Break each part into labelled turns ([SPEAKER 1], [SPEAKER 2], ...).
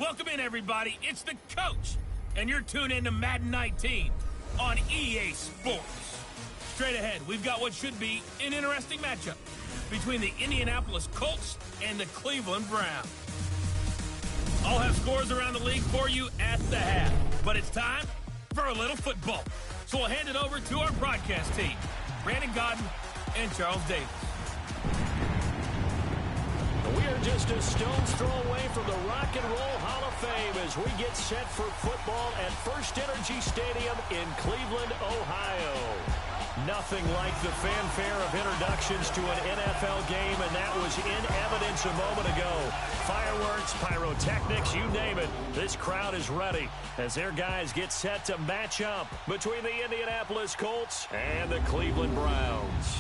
[SPEAKER 1] Welcome in, everybody. It's the coach, and you're tuned in to Madden 19 on EA Sports. Straight ahead, we've got what should be an interesting matchup between the Indianapolis Colts and the Cleveland Browns. I'll have scores around the league for you at the half, but it's time for a little football. So we'll hand it over to our broadcast team, Brandon Godden and Charles Davis.
[SPEAKER 2] We are just a stone's throw away from the Rock and Roll Hall of Fame as we get set for football at First Energy Stadium in Cleveland, Ohio. Nothing like the fanfare of introductions to an NFL game, and that was in evidence a moment ago. Fireworks, pyrotechnics, you name it. This crowd is ready as their guys get set to match up between the Indianapolis Colts and the Cleveland Browns.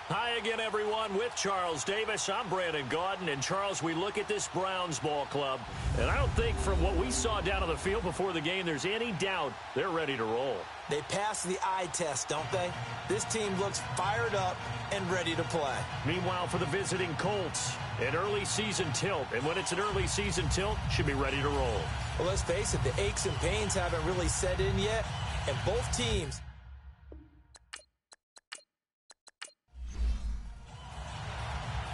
[SPEAKER 2] Hi again, everyone. With Charles Davis, I'm Brandon Godden. And, Charles, we look at this Browns ball club, and I don't think from what we saw down on the field before the game there's any doubt they're ready to roll.
[SPEAKER 3] They passed the eye test, don't they? This team looks fired up and ready to play.
[SPEAKER 2] Meanwhile, for the visiting Colts, an early season tilt. And when it's an early season tilt, should be ready to roll.
[SPEAKER 3] Well, let's face it, the aches and pains haven't really set in yet, and both teams...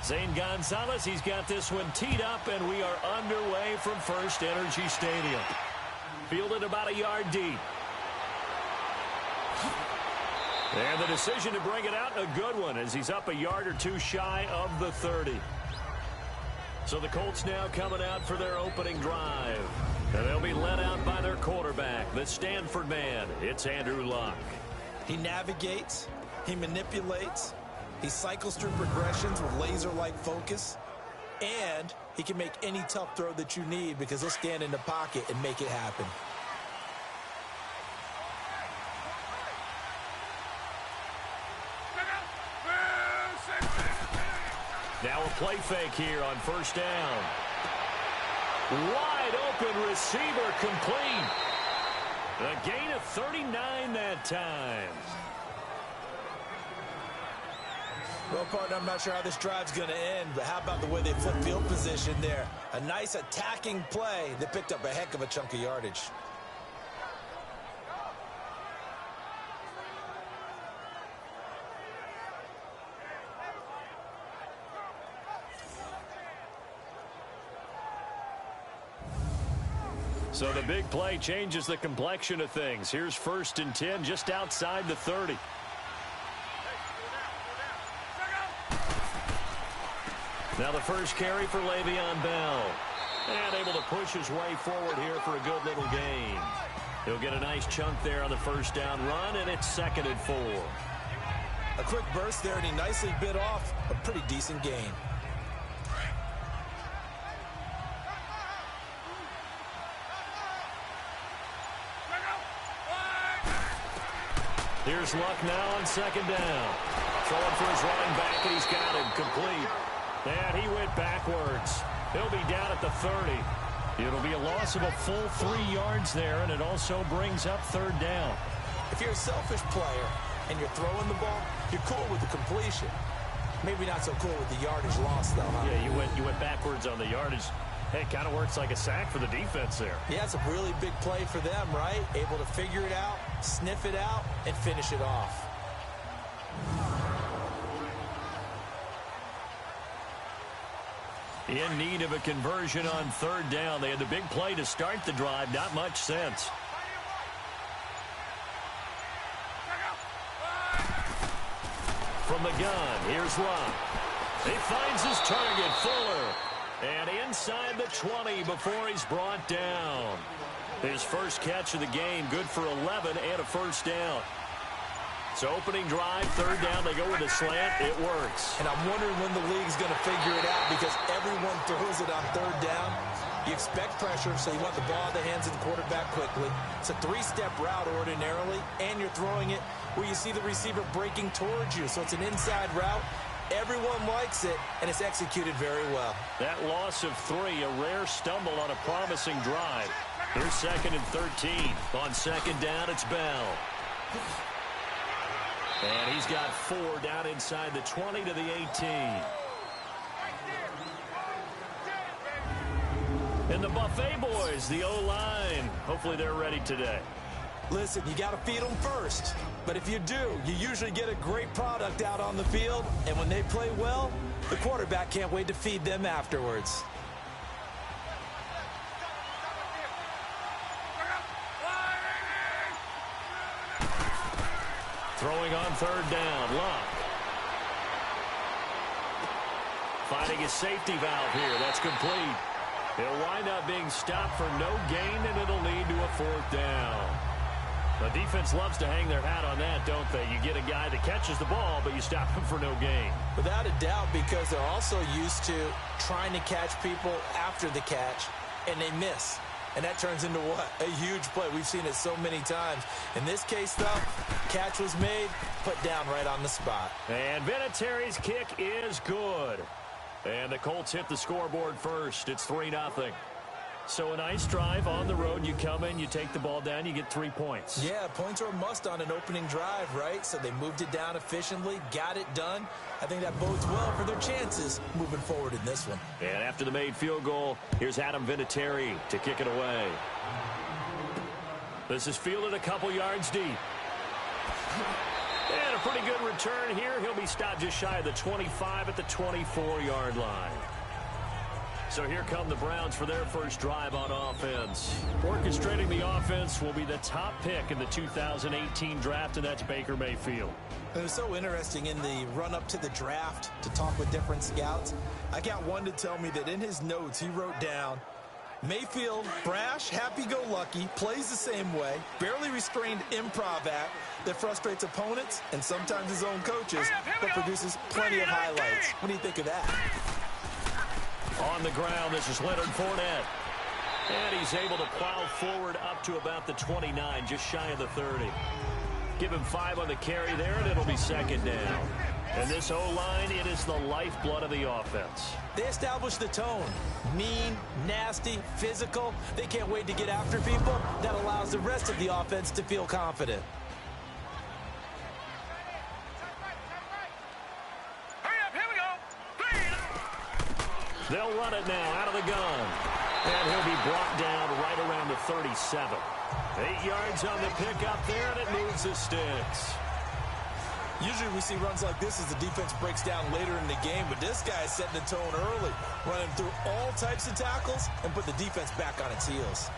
[SPEAKER 2] Zane Gonzalez, he's got this one teed up, and we are underway from First Energy Stadium. Fielded about a yard deep. And the decision to bring it out, a good one, as he's up a yard or two shy of the 30. So the Colts now coming out for their opening drive. And they'll be led out by their quarterback, the Stanford man. It's Andrew Luck.
[SPEAKER 3] He navigates, he manipulates, he cycles through progressions with laser-like focus, and he can make any tough throw that you need because he'll stand in the pocket and make it happen.
[SPEAKER 2] Now a play fake here on first down. Wide open receiver complete. A gain of 39 that time.
[SPEAKER 3] Well, partner, I'm not sure how this drive's going to end, but how about the way they flip field position there? A nice attacking play that picked up a heck of a chunk of yardage.
[SPEAKER 2] So the big play changes the complexion of things. Here's 1st and 10 just outside the 30. Now the first carry for Le'Veon Bell. And able to push his way forward here for a good little gain. He'll get a nice chunk there on the first down run, and it's 2nd and 4.
[SPEAKER 3] A quick burst there, and he nicely bit off a pretty decent gain.
[SPEAKER 2] Here's Luck now on 2nd down. Throwing for his running back, and he's got him complete. And he went backwards. He'll be down at the 30. It'll be a loss of a full 3 yards there, and it also brings up 3rd down.
[SPEAKER 3] If you're a selfish player and you're throwing the ball, you're cool with the completion. Maybe not so cool with the yardage loss, though, huh?
[SPEAKER 2] Yeah, you went backwards on the yardage. Hey, it kind of works like a sack for the defense there.
[SPEAKER 3] Yeah, it's a really big play for them, right? Able to figure it out, sniff it out, and finish it off.
[SPEAKER 2] In need of a conversion on 3rd down. They had the big play to start the drive. Not much sense. From the gun, here's Luck. He finds his target, Fuller. And inside the 20 before he's brought down. His first catch of the game, good for 11 and a first down. So opening drive, 3rd down, they go with a slant. It works.
[SPEAKER 3] And I'm wondering when the league's going to figure it out because everyone throws it on 3rd down. You expect pressure, so you want the ball in the hands of the quarterback quickly. It's a 3-step route ordinarily, and you're throwing it where you see the receiver breaking towards you. So it's an inside route. Everyone likes it, and it's executed very well. That
[SPEAKER 2] loss of 3, a rare stumble on a promising drive. Here's 2nd and 13. On 2nd down, it's Bell. And he's got 4 down inside the 20 to the 18. And the Buffet boys, the O-line, hopefully they're ready today.
[SPEAKER 3] Listen, you got to feed them first. But if you do, you usually get a great product out on the field. And when they play well, the quarterback can't wait to feed them afterwards.
[SPEAKER 2] Throwing on third down, Luck. Finding his safety valve here. That's complete. He'll wind up being stopped for no gain, and it'll lead to a fourth down. The defense loves to hang their hat on that, don't they? You get a guy that catches the ball, but you stop him for no gain.
[SPEAKER 3] Without a doubt, because they're also used to trying to catch people after the catch, and they miss. And that turns into what? A huge play. We've seen it so many times. In this case, though, catch was made, put down right on the spot.
[SPEAKER 2] And Vinatieri's kick is good. And the Colts hit the scoreboard first. It's 3-0. So a nice drive on the road. You come in, you take the ball down, you get 3 points.
[SPEAKER 3] Yeah, points are a must on an opening drive, right? So they moved it down efficiently, got it done. I think that bodes well for their chances moving forward in this one.
[SPEAKER 2] And after the made field goal, here's Adam Vinatieri to kick it away. This is fielded a couple yards deep. And a pretty good return here. He'll be stopped just shy of the 25 at the 24-yard line. So here come the Browns for their first drive on offense. Orchestrating the offense will be the top pick in the 2018 draft, and that's Baker Mayfield.
[SPEAKER 3] It was so interesting in the run-up to the draft to talk with different scouts. I got one to tell me that in his notes he wrote down, Mayfield, brash, happy-go-lucky, plays the same way, barely restrained improv act that frustrates opponents and sometimes his own coaches, but produces plenty of highlights. What do you think of that?
[SPEAKER 2] On the ground, this is Leonard Fournette. And he's able to plow forward up to about the 29, just shy of the 30. Give him 5 on the carry there, and it'll be second down. And this O-line, it is the lifeblood of the offense.
[SPEAKER 3] They establish the tone. Mean, nasty, physical. They can't wait to get after people. That allows the rest of the offense to feel confident.
[SPEAKER 2] They'll run it now out of the gun. And he'll be brought down right around the 37. 8 yards on the pickup there, and it moves the sticks.
[SPEAKER 3] Usually we see runs like this as the defense breaks down later in the game, but this guy is setting the tone early, running through all types of tackles and put the defense back on its heels.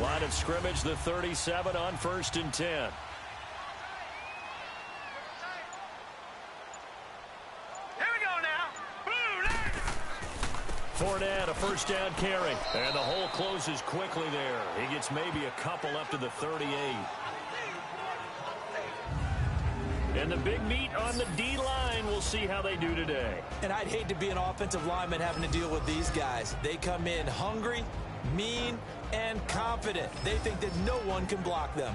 [SPEAKER 2] Line of scrimmage, the 37 on 1st and 10. Fournette, a first down carry. And the hole closes quickly there. He gets maybe a couple up to the 38. And the big meat on the D-line. We'll see how they do today.
[SPEAKER 3] And I'd hate to be an offensive lineman having to deal with these guys. They come in hungry, mean, and confident. They think that no one can block them.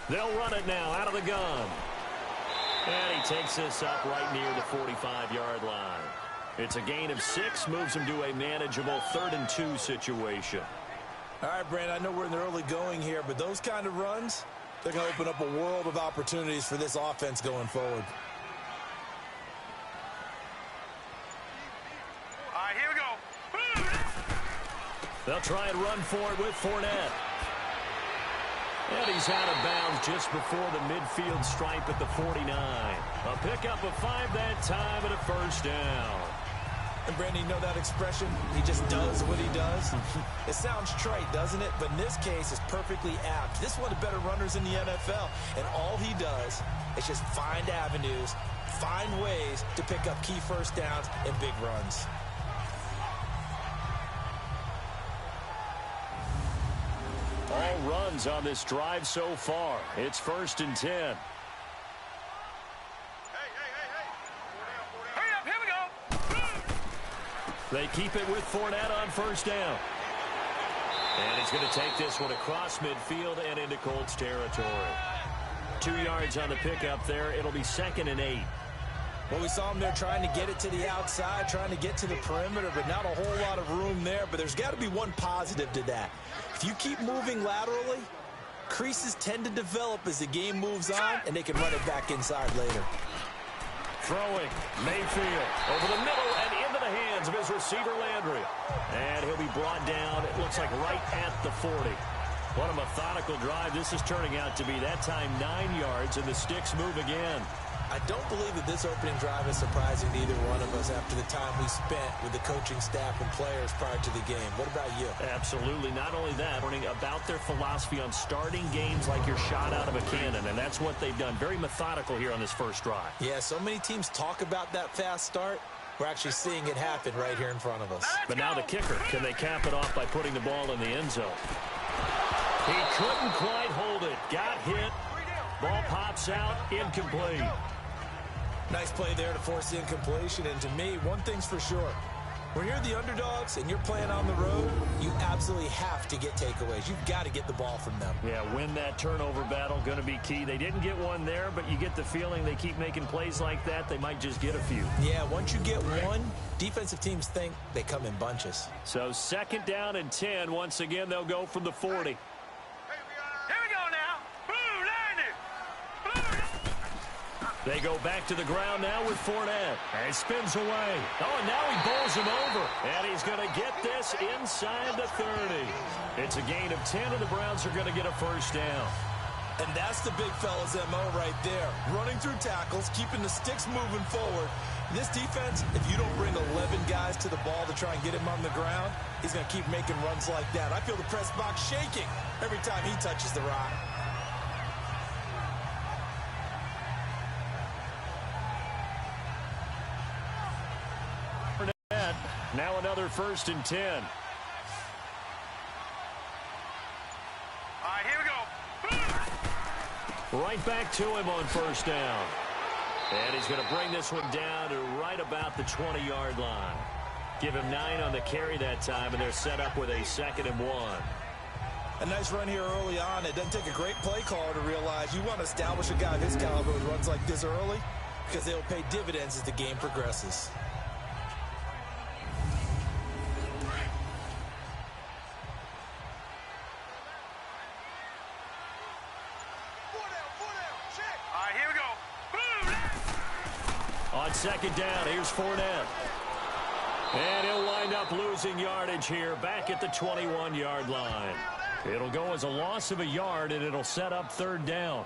[SPEAKER 2] They'll run it now out of the gun. And he takes this up right near the 45-yard line. It's a gain of 6, moves him to a manageable 3rd and 2 situation.
[SPEAKER 3] All right, Brandon, I know we're in the early going here, but those kind of runs, they're going to open up a world of opportunities for this offense going forward.
[SPEAKER 4] All right, here we go.
[SPEAKER 2] They'll try and run for it with Fournette. And he's out of bounds just before the midfield stripe at the 49. A pickup of 5 that time and a first down.
[SPEAKER 3] And, Brandon, you know that expression? He just does what he does. It sounds trite, doesn't it? But in this case, it's perfectly apt. This is one of the better runners in the NFL. And all he does is just find avenues, find ways to pick up key first downs and big runs.
[SPEAKER 2] All runs on this drive so far. It's 1st and 10.
[SPEAKER 4] Hurry up, here we go.
[SPEAKER 2] They keep it with Fournette on first down. And he's going to take this one across midfield and into Colts territory. 2 yards on the pickup there. It'll be 2nd and 8.
[SPEAKER 3] Well, we saw him there trying to get it to the outside, trying to get to the perimeter, but not a whole lot of room there. But there's got to be one positive to that. If you keep moving laterally, creases tend to develop as the game moves on, and they can run it back inside later.
[SPEAKER 2] Throwing, Mayfield over the middle and into the hands of his receiver, Landry. And he'll be brought down, it looks like right at the 40. What a methodical drive this is turning out to be. That time 9 yards, and the sticks move again.
[SPEAKER 3] I don't believe that this opening drive is surprising to either one of us after the time we spent with the coaching staff and players prior to the game. What about you?
[SPEAKER 2] Absolutely. Not only that, learning about their philosophy on starting games like you're shot out of a cannon, and that's what they've done. Very methodical here on this first drive.
[SPEAKER 3] Yeah, so many teams talk about that fast start. We're actually seeing it happen right here in front of us.
[SPEAKER 2] But now the kicker. Can they cap it off by putting the ball in the end zone? He couldn't quite hold it. Got hit. Ball pops out. Incomplete.
[SPEAKER 3] Nice play there to force the incompletion. And to me, one thing's for sure. When you're the underdogs and you're playing on the road, you absolutely have to get takeaways. You've got to get the ball from them.
[SPEAKER 2] Yeah, win that turnover battle, going to be key. They didn't get one there, but you get the feeling they keep making plays like that, they might just get a few.
[SPEAKER 3] Yeah, once you get one, defensive teams think they come in bunches.
[SPEAKER 2] So 2nd down and 10. Once again, they'll go from the 40.
[SPEAKER 4] Here we go now. Blue landed. Blue.
[SPEAKER 2] They go back to the ground now with Fournette. And spins away. Oh, and now he bowls him over. And he's going to get this inside the 30. It's a gain of 10, and the Browns are going to get a first down.
[SPEAKER 3] And that's the big fella's MO right there. Running through tackles, keeping the sticks moving forward. This defense, if you don't bring 11 guys to the ball to try and get him on the ground, he's going to keep making runs like that. I feel the press box shaking every time he touches the rock.
[SPEAKER 2] Now another 1st and 10.
[SPEAKER 4] All right, here we go.
[SPEAKER 2] Right back to him on 1st down. And he's going to bring this one down to right about the 20-yard line. Give him 9 on the carry that time, and they're set up with a 2nd and 1.
[SPEAKER 3] A nice run here early on. It doesn't take a great play caller to realize you want to establish a guy of his caliber who runs like this early, because they'll pay dividends as the game progresses.
[SPEAKER 2] On 2nd down, here's Fournette. And he'll wind up losing yardage here back at the 21-yard line. It'll go as a loss of a yard, and it'll set up 3rd down.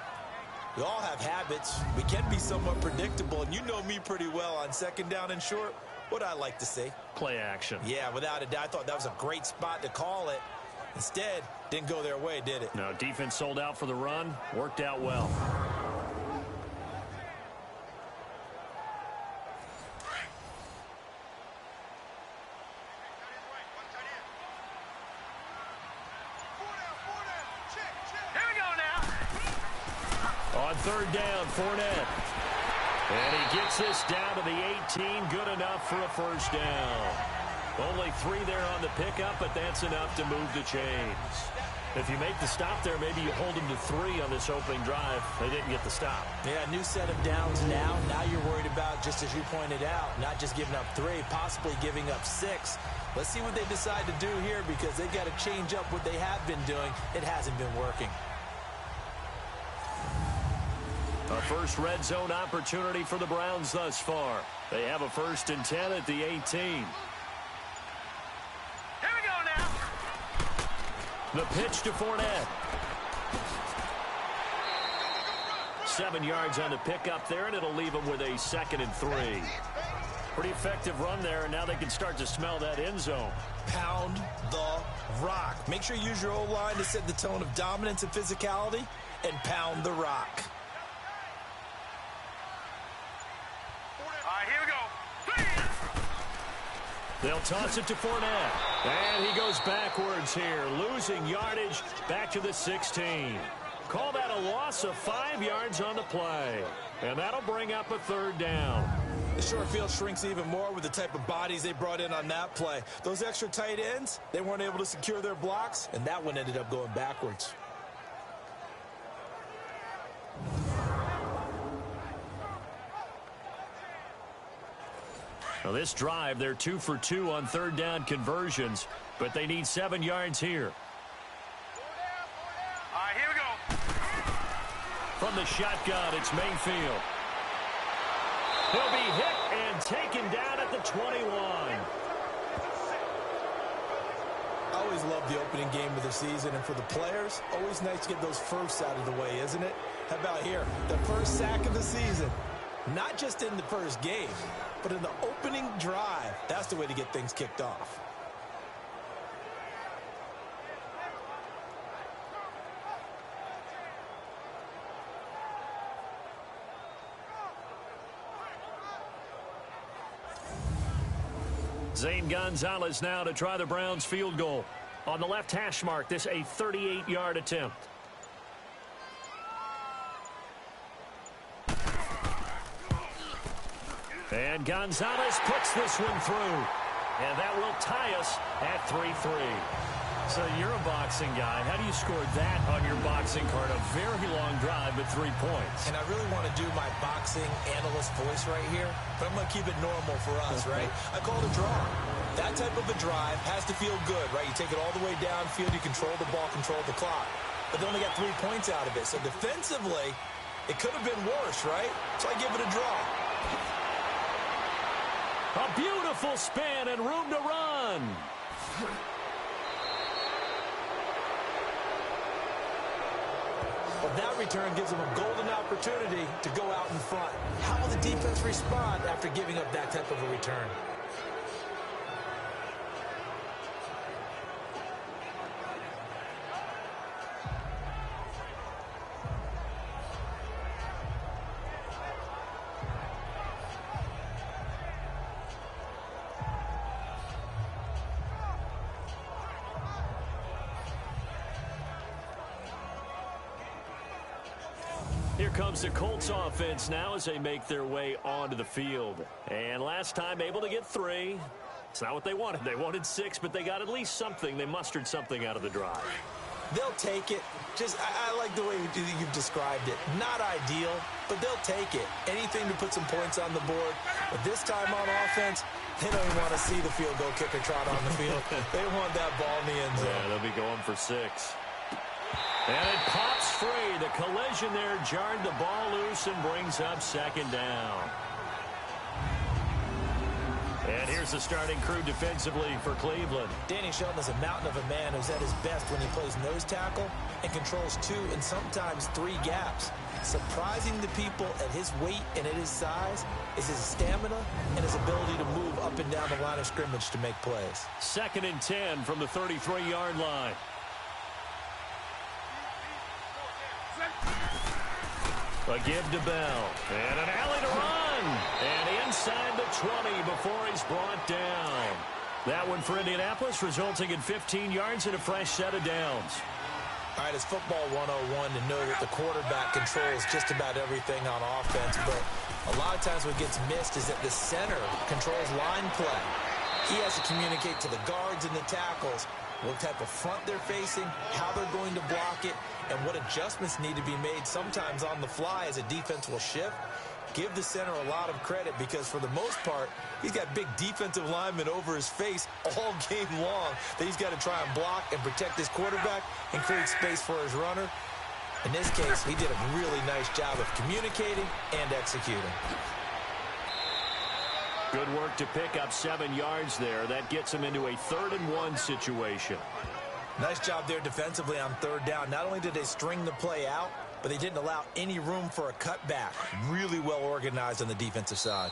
[SPEAKER 3] We all have habits. We can be somewhat predictable, and you know me pretty well on 2nd down and short. What I like to say?
[SPEAKER 2] Play action.
[SPEAKER 3] Yeah, without a doubt. I thought that was a great spot to call it. Instead, didn't go their way, did it?
[SPEAKER 2] No, defense sold out for the run. Worked out well. On 3rd down, Fournette. And he gets this down to the 18. Good enough for a first down. Only 3 there on the pickup, but that's enough to move the chains. If you make the stop there, maybe you hold them to 3 on this opening drive. They didn't get the stop.
[SPEAKER 3] Yeah, new set of downs now. Now you're worried about, just as you pointed out, not just giving up 3, possibly giving up 6. Let's see what they decide to do here, because they've got to change up what they have been doing. It hasn't been working.
[SPEAKER 2] A first red zone opportunity for the Browns thus far. They have a 1st and 10 at the 18.
[SPEAKER 4] Here we go now.
[SPEAKER 2] The pitch to Fournette. 7 yards on the pickup there, and it'll leave them with a 2nd and 3. Pretty effective run there, and now they can start to smell that end zone.
[SPEAKER 3] Pound the rock. Make sure you use your O-line to set the tone of dominance and physicality, and pound the rock.
[SPEAKER 4] All right, here we go.
[SPEAKER 2] They'll toss it to Fournette. And he goes backwards here, losing yardage back to the 16. Call that a loss of 5 yards on the play. And that'll bring up a 3rd down.
[SPEAKER 3] The short field shrinks even more with the type of bodies they brought in on that play. Those extra tight ends, they weren't able to secure their blocks, and that one ended up going backwards.
[SPEAKER 2] Now this drive, they're 2 for 2 on third down conversions, but they need 7 yards here.
[SPEAKER 4] All right, here we go.
[SPEAKER 2] From the shotgun, it's Mayfield. He'll be hit and taken down at the 21.
[SPEAKER 3] I always love the opening game of the season, and for the players, always nice to get those firsts out of the way, isn't it? How about here? The first sack of the season. Not just in the first game, but in the opening drive. That's the way to get things kicked off.
[SPEAKER 2] Zane Gonzalez now to try the Browns field goal. On the left hash mark, this a 38-yard attempt. And Gonzalez puts this one through. And that will tie us at 3-3. So you're a boxing guy. How do you score that on your boxing card? A very long drive, but 3 points.
[SPEAKER 3] And I really want to do my boxing analyst voice right here, but I'm going to keep it normal for us, right? I call it a draw. That type of a drive has to feel good, right? You take it all the way downfield, you control the ball, control the clock. But they only got 3 points out of it. So defensively, it could have been worse, right? So I give it a draw.
[SPEAKER 2] A beautiful spin and room to run.
[SPEAKER 3] But that return gives them a golden opportunity to go out in front. How will the defense respond after giving up that type of a return?
[SPEAKER 2] Here comes the Colts offense now as they make their way onto the field. And last time able to get 3. It's not what they wanted. They wanted 6, but they got at least something. They mustered something out of the drive.
[SPEAKER 3] They'll take it. I like the way you've described it. Not ideal, but they'll take it. Anything to put some points on the board. But this time on offense, they don't even want to see the field goal kicker trot on the field. They want that ball in the end zone.
[SPEAKER 2] Yeah, they'll be going for 6. And it pops free. The collision there jarred the ball loose and brings up second down. And here's the starting crew defensively for Cleveland.
[SPEAKER 3] Danny Shelton is a mountain of a man who's at his best when he plays nose tackle and controls 2 and sometimes 3 gaps. Surprising the people at his weight and at his size is his stamina and his ability to move up and down the line of scrimmage to make plays.
[SPEAKER 2] 2nd and 10 from the 33-yard line. A give to Bell. And an alley to run. And inside the 20 before he's brought down. That one for Indianapolis, resulting in 15 yards and a fresh set of downs.
[SPEAKER 3] All right, it's football 101 to know that the quarterback controls just about everything on offense, but a lot of times what gets missed is that the center controls line play. He has to communicate to the guards and the tackles what type of front they're facing, how they're going to block it, and what adjustments need to be made sometimes on the fly as a defense will shift. Give the center a lot of credit because for the most part, he's got big defensive linemen over his face all game long that he's got to try and block and protect his quarterback and create space for his runner. In this case, he did a really nice job of communicating and executing.
[SPEAKER 2] Good work to pick up 7 yards there. That gets him into a 3rd and 1 situation.
[SPEAKER 3] Nice job there defensively on 3rd down. Not only did they string the play out, but they didn't allow any room for a cutback. Really well organized on the defensive side.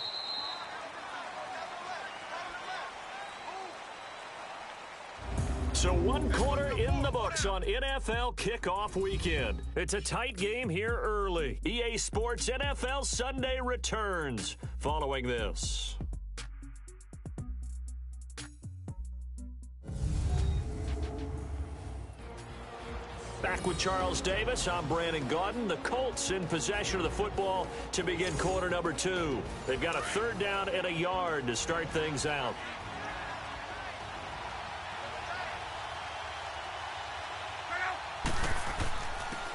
[SPEAKER 2] So 1 quarter in the books on NFL kickoff weekend. It's a tight game here early. EA Sports NFL Sunday returns following this. Back with Charles Davis, I'm Brandon Gaudin. The Colts in possession of the football to begin quarter number 2. They've got a 3rd down and a yard to start things out.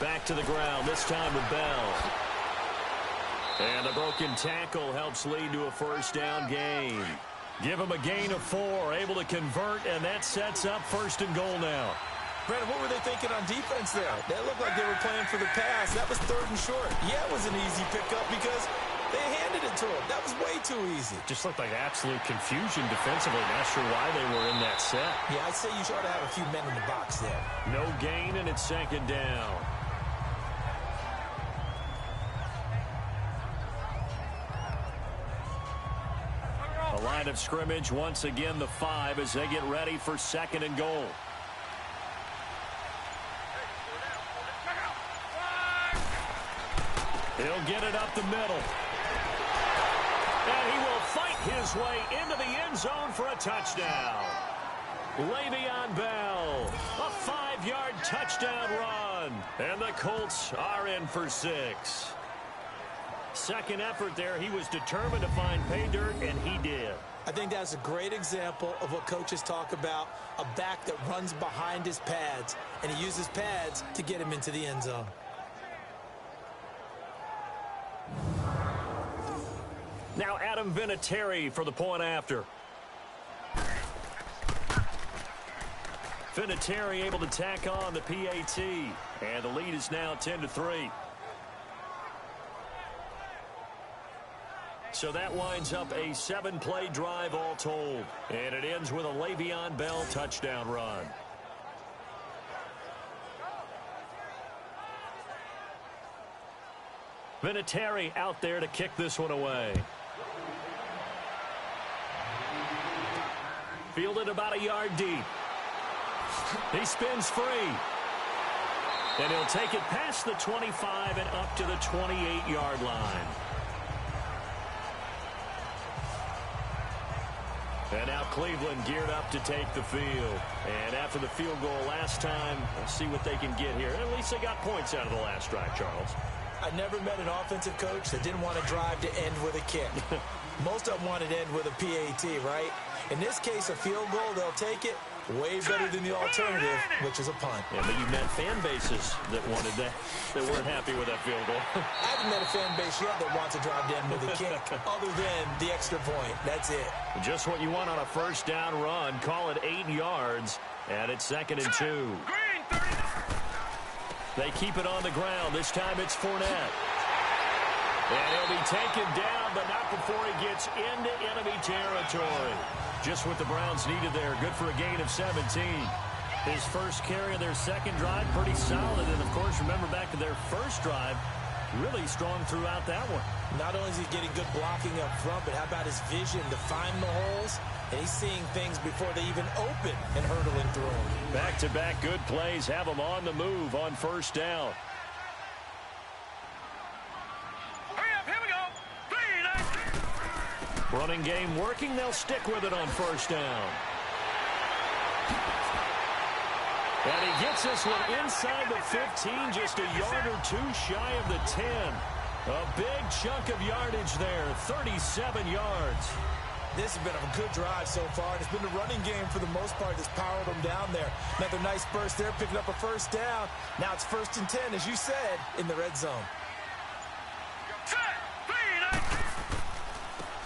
[SPEAKER 2] Back to the ground, this time with Bell. And a broken tackle helps lead to a 1st down gain. Give them a gain of 4, able to convert, and that sets up 1st and goal now.
[SPEAKER 3] Brandon, what were they thinking on defense there? They looked like they were playing for the pass. That was 3rd and short. Yeah, it was an easy pickup because they handed it to him. That was way too easy.
[SPEAKER 2] Just looked like absolute confusion defensively. Not sure why they were in that set.
[SPEAKER 3] Yeah, I'd say you ought to have a few men in the box there.
[SPEAKER 2] No gain, and it's 2nd down. A line of scrimmage once again, the 5 as they get ready for 2nd and goal. He'll get it up the middle. And he will fight his way into the end zone for a touchdown. Le'Veon Bell, a 5-yard touchdown run. And the Colts are in for 6. Second effort there, he was determined to find pay dirt, and he did.
[SPEAKER 3] I think that's a great example of what coaches talk about, a back that runs behind his pads, and he uses pads to get him into the end zone.
[SPEAKER 2] Now Adam Vinatieri for the point after. Vinatieri able to tack on the PAT, and the lead is now 10-3. So that winds up a 7-play drive all told, and it ends with a Le'Veon Bell touchdown run. Vinatieri out there to kick this one away. Fielded about a yard deep. He spins free. And he'll take it past the 25 and up to the 28-yard line. And now Cleveland geared up to take the field. And after the field goal last time, let's see what they can get here. At least they got points out of the last drive, Charles.
[SPEAKER 3] I never met an offensive coach that didn't want to drive to end with a kick. Most of them wanted to end with a PAT, right? In this case, a field goal, they'll take it. Way better than the alternative, which is a punt.
[SPEAKER 2] Yeah, but you've met fan bases that wanted that weren't happy with that field goal.
[SPEAKER 3] I haven't met a fan base yet that wants to drive to end with a kick, other than the extra point. That's it.
[SPEAKER 2] Just what you want on a 1st down run. Call it 8 yards, and it's 2nd and 2. They keep it on the ground. This time it's Fournette. And he'll be taken down, but not before he gets into enemy territory. Just what the Browns needed there. Good for a gain of 17. His first carry of their 2nd drive, pretty solid. And, of course, remember back to their 1st drive, really strong throughout that one.
[SPEAKER 3] Not only is he getting good blocking up front, but how about his vision to find the holes? And he's seeing things before they even open and hurdling through them.
[SPEAKER 2] Back-to-back good plays have him on the move on 1st down. Running game working. They'll stick with it on 1st down. And he gets this one inside the 15, just a yard or 2 shy of the 10. A big chunk of yardage there, 37 yards.
[SPEAKER 3] This has been a good drive so far. It's been the running game for the most part that's powered them down there. Another nice burst there, picking up a 1st down. Now it's 1st and 10, as you said, in the red zone.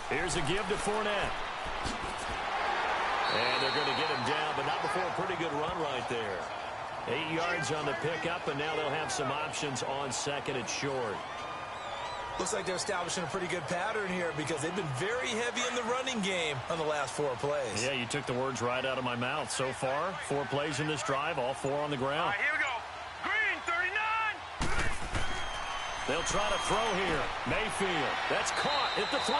[SPEAKER 2] Here's a give to Fournette. And they're going to get him down, but not before a pretty good run right there. 8 yards on the pickup, and now they'll have some options on 2nd and short.
[SPEAKER 3] Looks like they're establishing a pretty good pattern here because they've been very heavy in the running game on the last 4 plays.
[SPEAKER 2] Yeah, you took the words right out of my mouth. So far, 4 plays in this drive, all 4 on the ground.
[SPEAKER 4] All right, here we go. Green, 39.
[SPEAKER 2] They'll try to throw here. Mayfield. That's caught at the 3.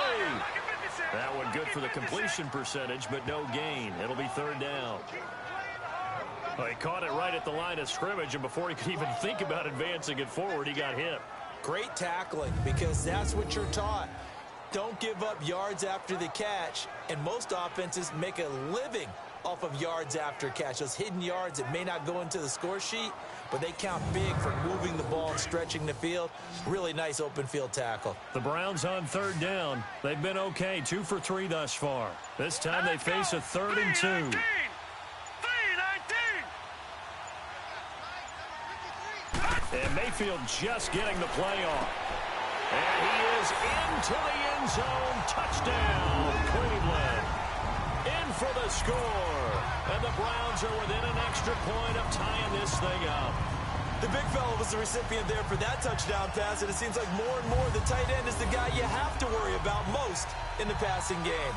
[SPEAKER 2] That one good for the completion percentage, but no gain. It'll be 3rd down. Well, he caught it right at the line of scrimmage, and before he could even think about advancing it forward, he got hit.
[SPEAKER 3] Great tackling, because that's what you're taught. Don't give up yards after the catch, and most offenses make a living off of yards after catch. Those hidden yards that may not go into the score sheet, but they count big for moving the ball and stretching the field. Really nice open field tackle.
[SPEAKER 2] The Browns on third down. They've been okay, 2 for 3 thus far. This time they face a 3rd and 2.
[SPEAKER 4] 3-19.
[SPEAKER 2] And Mayfield just getting the play off. And he is into the end zone. Touchdown, Cleveland. In for the score. And the Browns are within an extra point of tying this thing up.
[SPEAKER 3] The big fella was the recipient there for that touchdown pass, and it seems like more and more the tight end is the guy you have to worry about most in the passing game.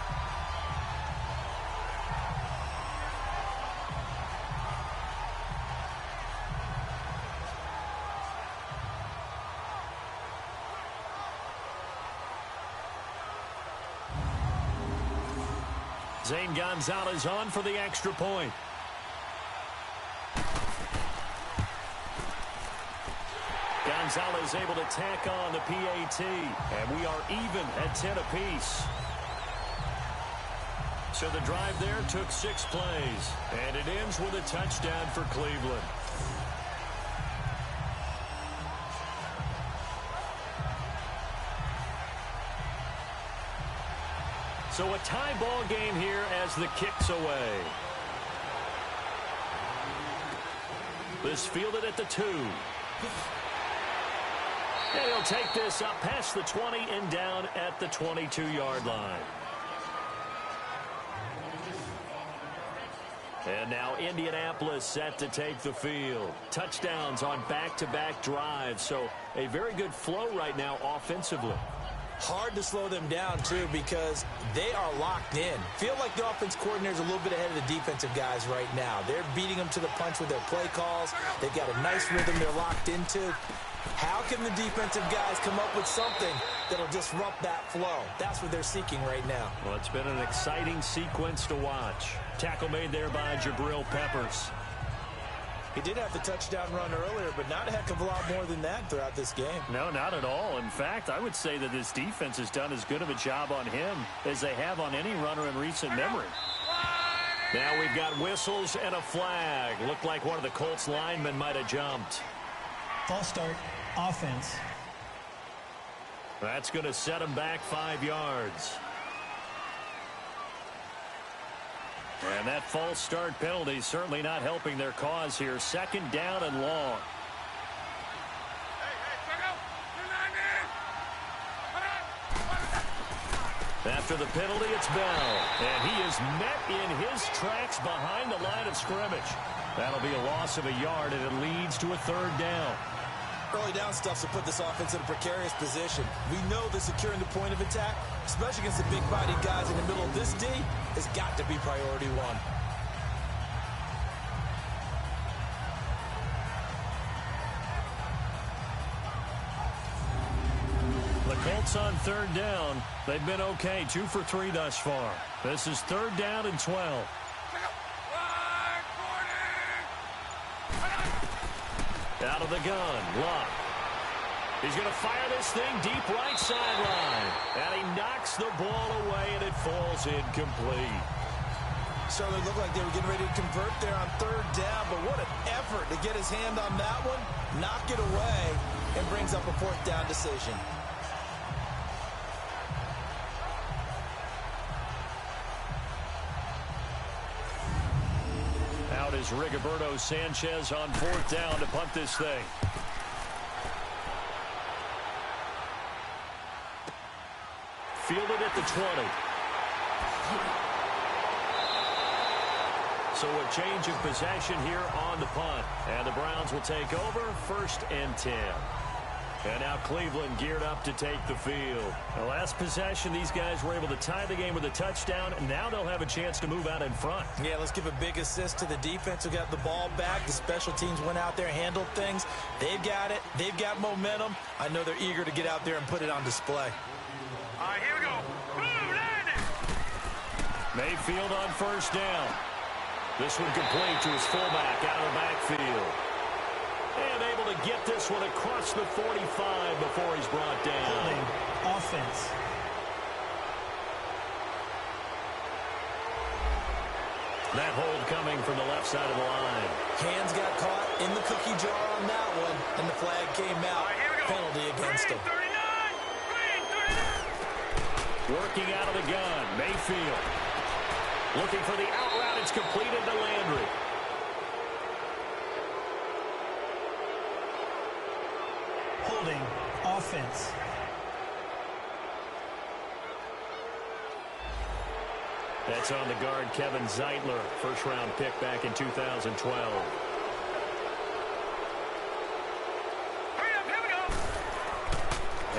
[SPEAKER 2] Zane Gonzalez on for the extra point. Gonzalez able to tack on the PAT, and we are even at 10 apiece. So the drive there took 6 plays, and it ends with a touchdown for Cleveland. So a tie ball game here as the kick's away. This fielded at the 2. And he'll take this up past the 20 and down at the 22-yard line. And now Indianapolis set to take the field. Touchdowns on back-to-back drives. So a very good flow right now offensively.
[SPEAKER 3] Hard to slow them down, too, because they are locked in. Feel like the offense coordinator's a little bit ahead of the defensive guys right now. They're beating them to the punch with their play calls. They've got a nice rhythm they're locked into. How can the defensive guys come up with something that'll disrupt that flow? That's what they're seeking right now.
[SPEAKER 2] Well, it's been an exciting sequence to watch. Tackle made there by Jabril Peppers.
[SPEAKER 3] He did have the touchdown run earlier, but not a heck of a lot more than that throughout this game.
[SPEAKER 2] No, not at all. In fact, I would say that this defense has done as good of a job on him as they have on any runner in recent memory. Now we've got whistles and a flag. Looked like one of the Colts linemen might have jumped.
[SPEAKER 5] False start, offense.
[SPEAKER 2] That's going to set him back 5 yards. And that false start penalty certainly not helping their cause here. 2nd down and long. After the penalty, it's Bell. And he is met in his tracks behind the line of scrimmage. That'll be a loss of a yard, and it leads to a 3rd down.
[SPEAKER 3] Early down stuff to put this offense in a precarious position. We know that securing the point of attack, especially against the big-bodied guys in the middle of this D, has got to be priority 1.
[SPEAKER 2] The Colts on 3rd down. They've been okay, 2 for 3 thus far. This is 3rd down and 12. Out of the gun, Luck. He's going to fire this thing deep right sideline. And he knocks the ball away, and it falls incomplete.
[SPEAKER 3] Certainly looked like they were getting ready to convert there on 3rd down, but what an effort to get his hand on that one, knock it away, and brings up a 4th down decision.
[SPEAKER 2] Out is Rigoberto Sanchez on 4th down to punt this thing. Fielded at the 20. So a change of possession here on the punt. And the Browns will take over 1st and 10. And now Cleveland geared up to take the field. The last possession, these guys were able to tie the game with a touchdown, and now they'll have a chance to move out in front.
[SPEAKER 3] Yeah, let's give a big assist to the defense who got the ball back. The special teams went out there, handled things. They've got it. They've got momentum. I know they're eager to get out there and put it on display.
[SPEAKER 4] All right, here we go. Boom, landing.
[SPEAKER 2] Mayfield on 1st down. This one complete to his fullback out of the backfield. And able to get this one across the 45 before he's brought down.
[SPEAKER 5] Holding offense.
[SPEAKER 2] That hold coming from the left side of the line.
[SPEAKER 3] Hands got caught in the cookie jar on that one, and the flag came out.
[SPEAKER 4] All right, here we go.
[SPEAKER 3] Penalty against him.
[SPEAKER 4] 39. Green 39.
[SPEAKER 2] Working out of the gun, Mayfield. Looking for the out route. It's completed to Landry.
[SPEAKER 5] Holding. Offense.
[SPEAKER 2] That's on the guard, Kevin Zeitler. First-round pick back in 2012.
[SPEAKER 4] Hurry up, here we go.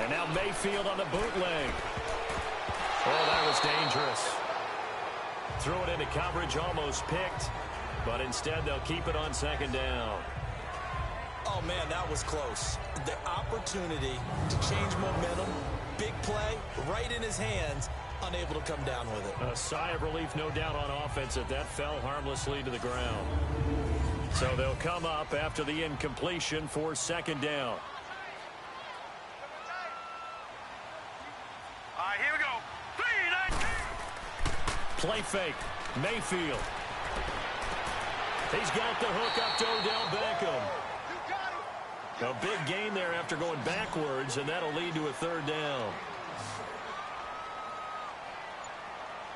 [SPEAKER 2] And now Mayfield on the bootleg. Oh, that was dangerous. Threw it into coverage, almost picked. But instead, they'll keep it on second down.
[SPEAKER 3] Oh, man, that was close. The opportunity to change momentum, big play, right in his hands, unable to come down with it.
[SPEAKER 2] A sigh of relief, no doubt, on offense if that fell harmlessly to the ground. So they'll come up after the incompletion for second down.
[SPEAKER 4] All right, here we go. 3-19.
[SPEAKER 2] Play fake. Mayfield. He's got the hook up to Odell Beckham. A big gain there after going backwards, and that'll lead to a third down.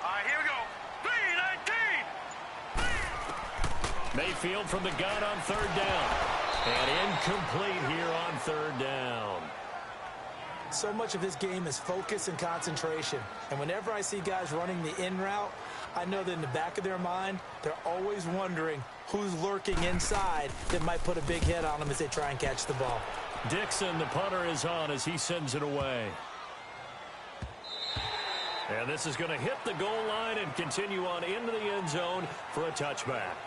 [SPEAKER 4] All right, here we go. 3-19.
[SPEAKER 2] Mayfield from the gun on third down. And incomplete here on third down.
[SPEAKER 3] So much of this game is focus and concentration. And whenever I see guys running the in route, I know that in the back of their mind, they're always wondering who's lurking inside that might put a big hit on them as they try and catch the ball.
[SPEAKER 2] Dixon, the punter, is on as he sends it away. And this is going to hit the goal line and continue on into the end zone for a touchback.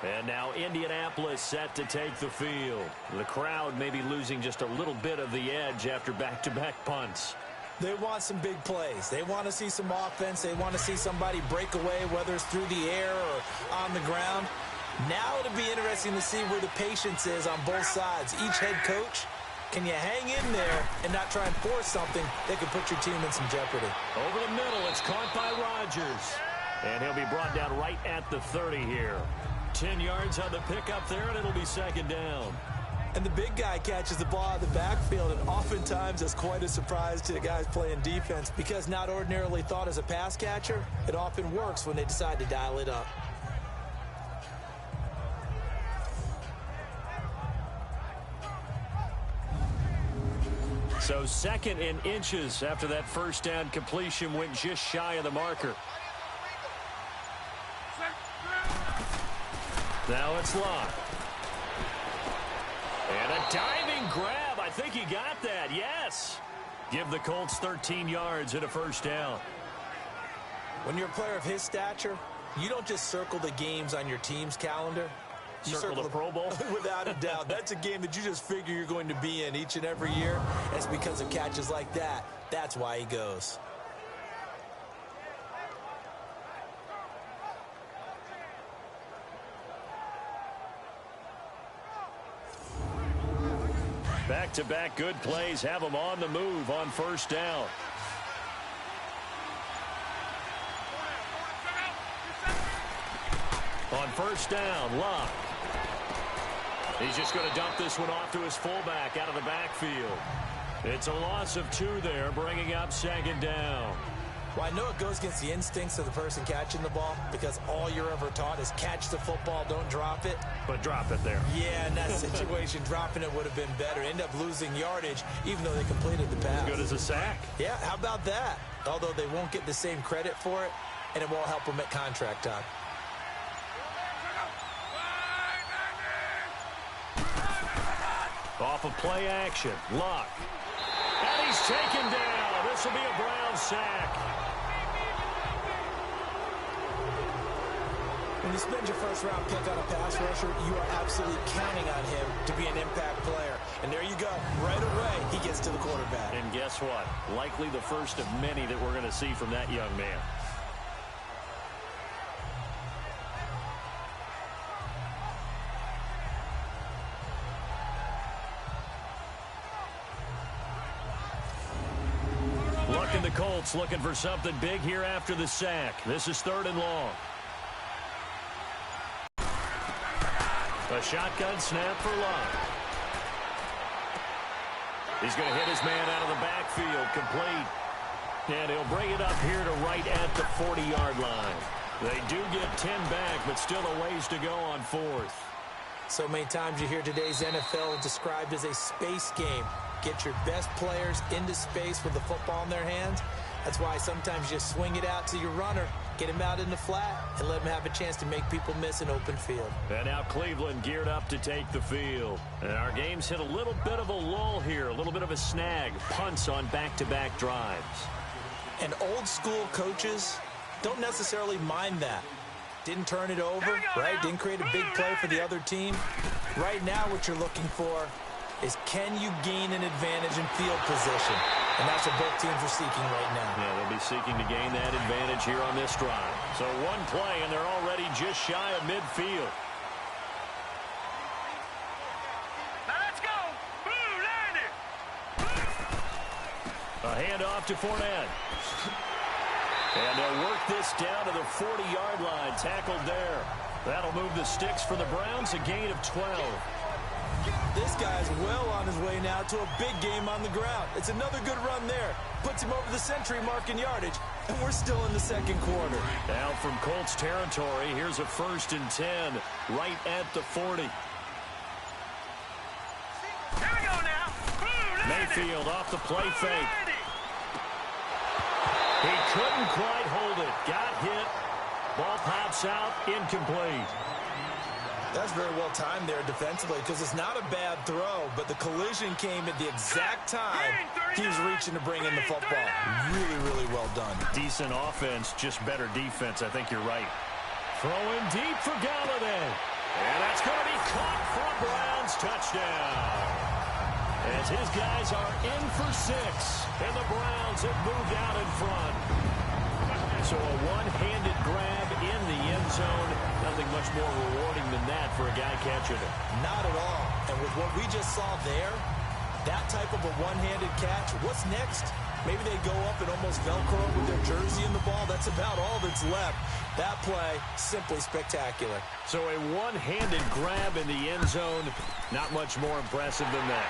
[SPEAKER 2] And now Indianapolis set to take the field. The crowd may be losing just a little bit of the edge after back-to-back punts.
[SPEAKER 3] They want some big plays. They want to see some offense. They want to see somebody break away, whether it's through the air or on the ground. Now it'll be interesting to see where the patience is on both sides. Each head coach, can you hang in there and not try and force something that could put your team in some jeopardy?
[SPEAKER 2] Over the middle, it's caught by Rodgers. And he'll be brought down right at the 30 here. 10 yards on the pickup there, and it'll be second down.
[SPEAKER 3] And the big guy catches the ball out of the backfield, and oftentimes that's quite a surprise to the guys playing defense because not ordinarily thought as a pass catcher, it often works when they decide to dial it up.
[SPEAKER 2] So second in inches after that first down completion went just shy of the marker. Now it's locked. And a diving grab. I think he got that. Yes. Give the Colts 13 yards and a first down.
[SPEAKER 3] When you're a player of his stature, you don't just circle the games on your team's calendar. You
[SPEAKER 2] Circle the Pro Bowl?
[SPEAKER 3] Without a doubt. That's a game that you just figure you're going to be in each and every year. And it's because of catches like that. That's why he goes.
[SPEAKER 2] Back-to-back good plays have them on the move on first down. On first down, Luck. He's just going to dump this one off to his fullback out of the backfield. It's a loss of 2 there, bringing up second down.
[SPEAKER 3] Well, I know it goes against the instincts of the person catching the ball because all you're ever taught is catch the football, don't drop it.
[SPEAKER 2] But drop it there.
[SPEAKER 3] Yeah, in that situation, dropping it would have been better. End up losing yardage, even though they completed the pass.
[SPEAKER 2] As good as a sack.
[SPEAKER 3] Yeah, how about that? Although they won't get the same credit for it, and it won't help them at contract time.
[SPEAKER 2] Off of play action, Luck. And he's taken down. This will be a Brown sack.
[SPEAKER 3] When you spend your first-round pick on a pass rusher, you are absolutely counting on him to be an impact player. And there you go. Right away, he gets to the quarterback.
[SPEAKER 2] And guess what? Likely the first of many that we're going to see from that young man. Luck and the Colts looking for something big here after the sack. This is 3rd and long. A shotgun snap for Love. He's going to hit his man out of the backfield, complete. And he'll bring it up here to right at the 40-yard line. They do get 10 back, but still a ways to go on fourth.
[SPEAKER 3] So many times you hear today's NFL described as a space game. Get your best players into space with the football in their hands. That's why sometimes you swing it out to your runner, get him out in the flat, and let him have a chance to make people miss an open field.
[SPEAKER 2] And now Cleveland geared up to take the field. And our game's hit a little bit of a lull here, a little bit of a snag. Punts on back-to-back drives.
[SPEAKER 3] And old-school coaches don't necessarily mind that. Didn't turn it over, right? Didn't create a big play for the other team. Right now what you're looking for is, can you gain an advantage in field position? And that's what both teams are seeking right now.
[SPEAKER 2] Yeah, they'll be seeking to gain that advantage here on this drive. So one play, and they're already just shy of midfield.
[SPEAKER 4] Now let's go. Boo, land it.
[SPEAKER 2] A handoff to Fournette. And they'll work this down to the 40-yard line. Tackled there. That'll move the sticks for the Browns, a gain of 12.
[SPEAKER 3] This guy's well on his way now to a big game on the ground. It's another good run there. Puts him over the century mark in yardage, and we're still in the second quarter.
[SPEAKER 2] Now from Colts territory, here's a 1st and 10 right at the 40.
[SPEAKER 4] Here we go now. Boo, land
[SPEAKER 2] Mayfield off the play
[SPEAKER 4] it.
[SPEAKER 2] fake.
[SPEAKER 4] Land it.
[SPEAKER 2] He couldn't quite hold it. Got hit. Ball pops out. Incomplete.
[SPEAKER 3] That's very well timed there defensively, because it's not a bad throw, but the collision came at the exact time he was reaching to bring in the football. Really, really well done.
[SPEAKER 2] Decent offense, just better defense. I think you're right. Throwing deep for Galladay. And that's going to be caught for a Browns touchdown. As his guys are in for 6, and the Browns have moved out in front. So a one-handed grab in the end zone. Nothing much more rewarding than that for a guy catching it.
[SPEAKER 3] Not at all. And with what we just saw there, that type of a one-handed catch, what's next? Maybe they go up and almost Velcro with their jersey in the ball. That's about all that's left. That play, simply spectacular.
[SPEAKER 2] So a one-handed grab in the end zone. Not much more impressive than that.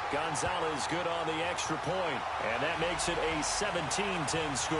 [SPEAKER 2] Gonzalez good on the extra point, and that makes it a 17-10 score.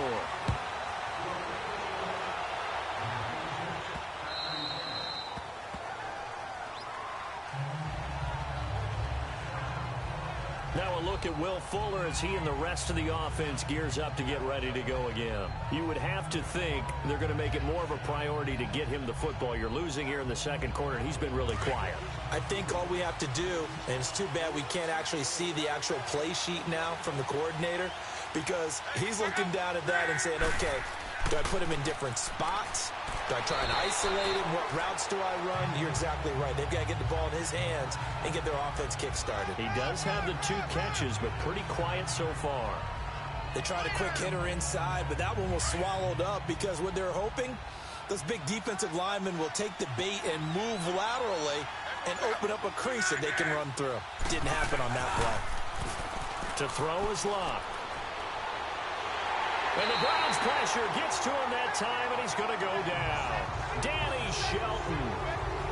[SPEAKER 2] Now a look at Will Fuller as he and the rest of the offense gears up to get ready to go again. You would have to think they're going to make it more of a priority to get him the football. You're losing here in the second quarter, and he's been really quiet.
[SPEAKER 3] I think all we have to do, and it's too bad we can't actually see the actual play sheet now from the coordinator, because he's looking down at that and saying, okay, do I put him in different spots? Do I try and isolate him? What routes do I run? You're exactly right. They've got to get the ball in his hands and get their offense kick-started.
[SPEAKER 2] He does have the 2 catches, but pretty quiet so far.
[SPEAKER 3] They tried a quick hitter inside, but that one was swallowed up because what they're hoping, those big defensive linemen will take the bait and move laterally and open up a crease that they can run through. Didn't happen on that play.
[SPEAKER 2] To throw is Locke. And the Browns pressure gets to him that time, and he's going to go down. Danny Shelton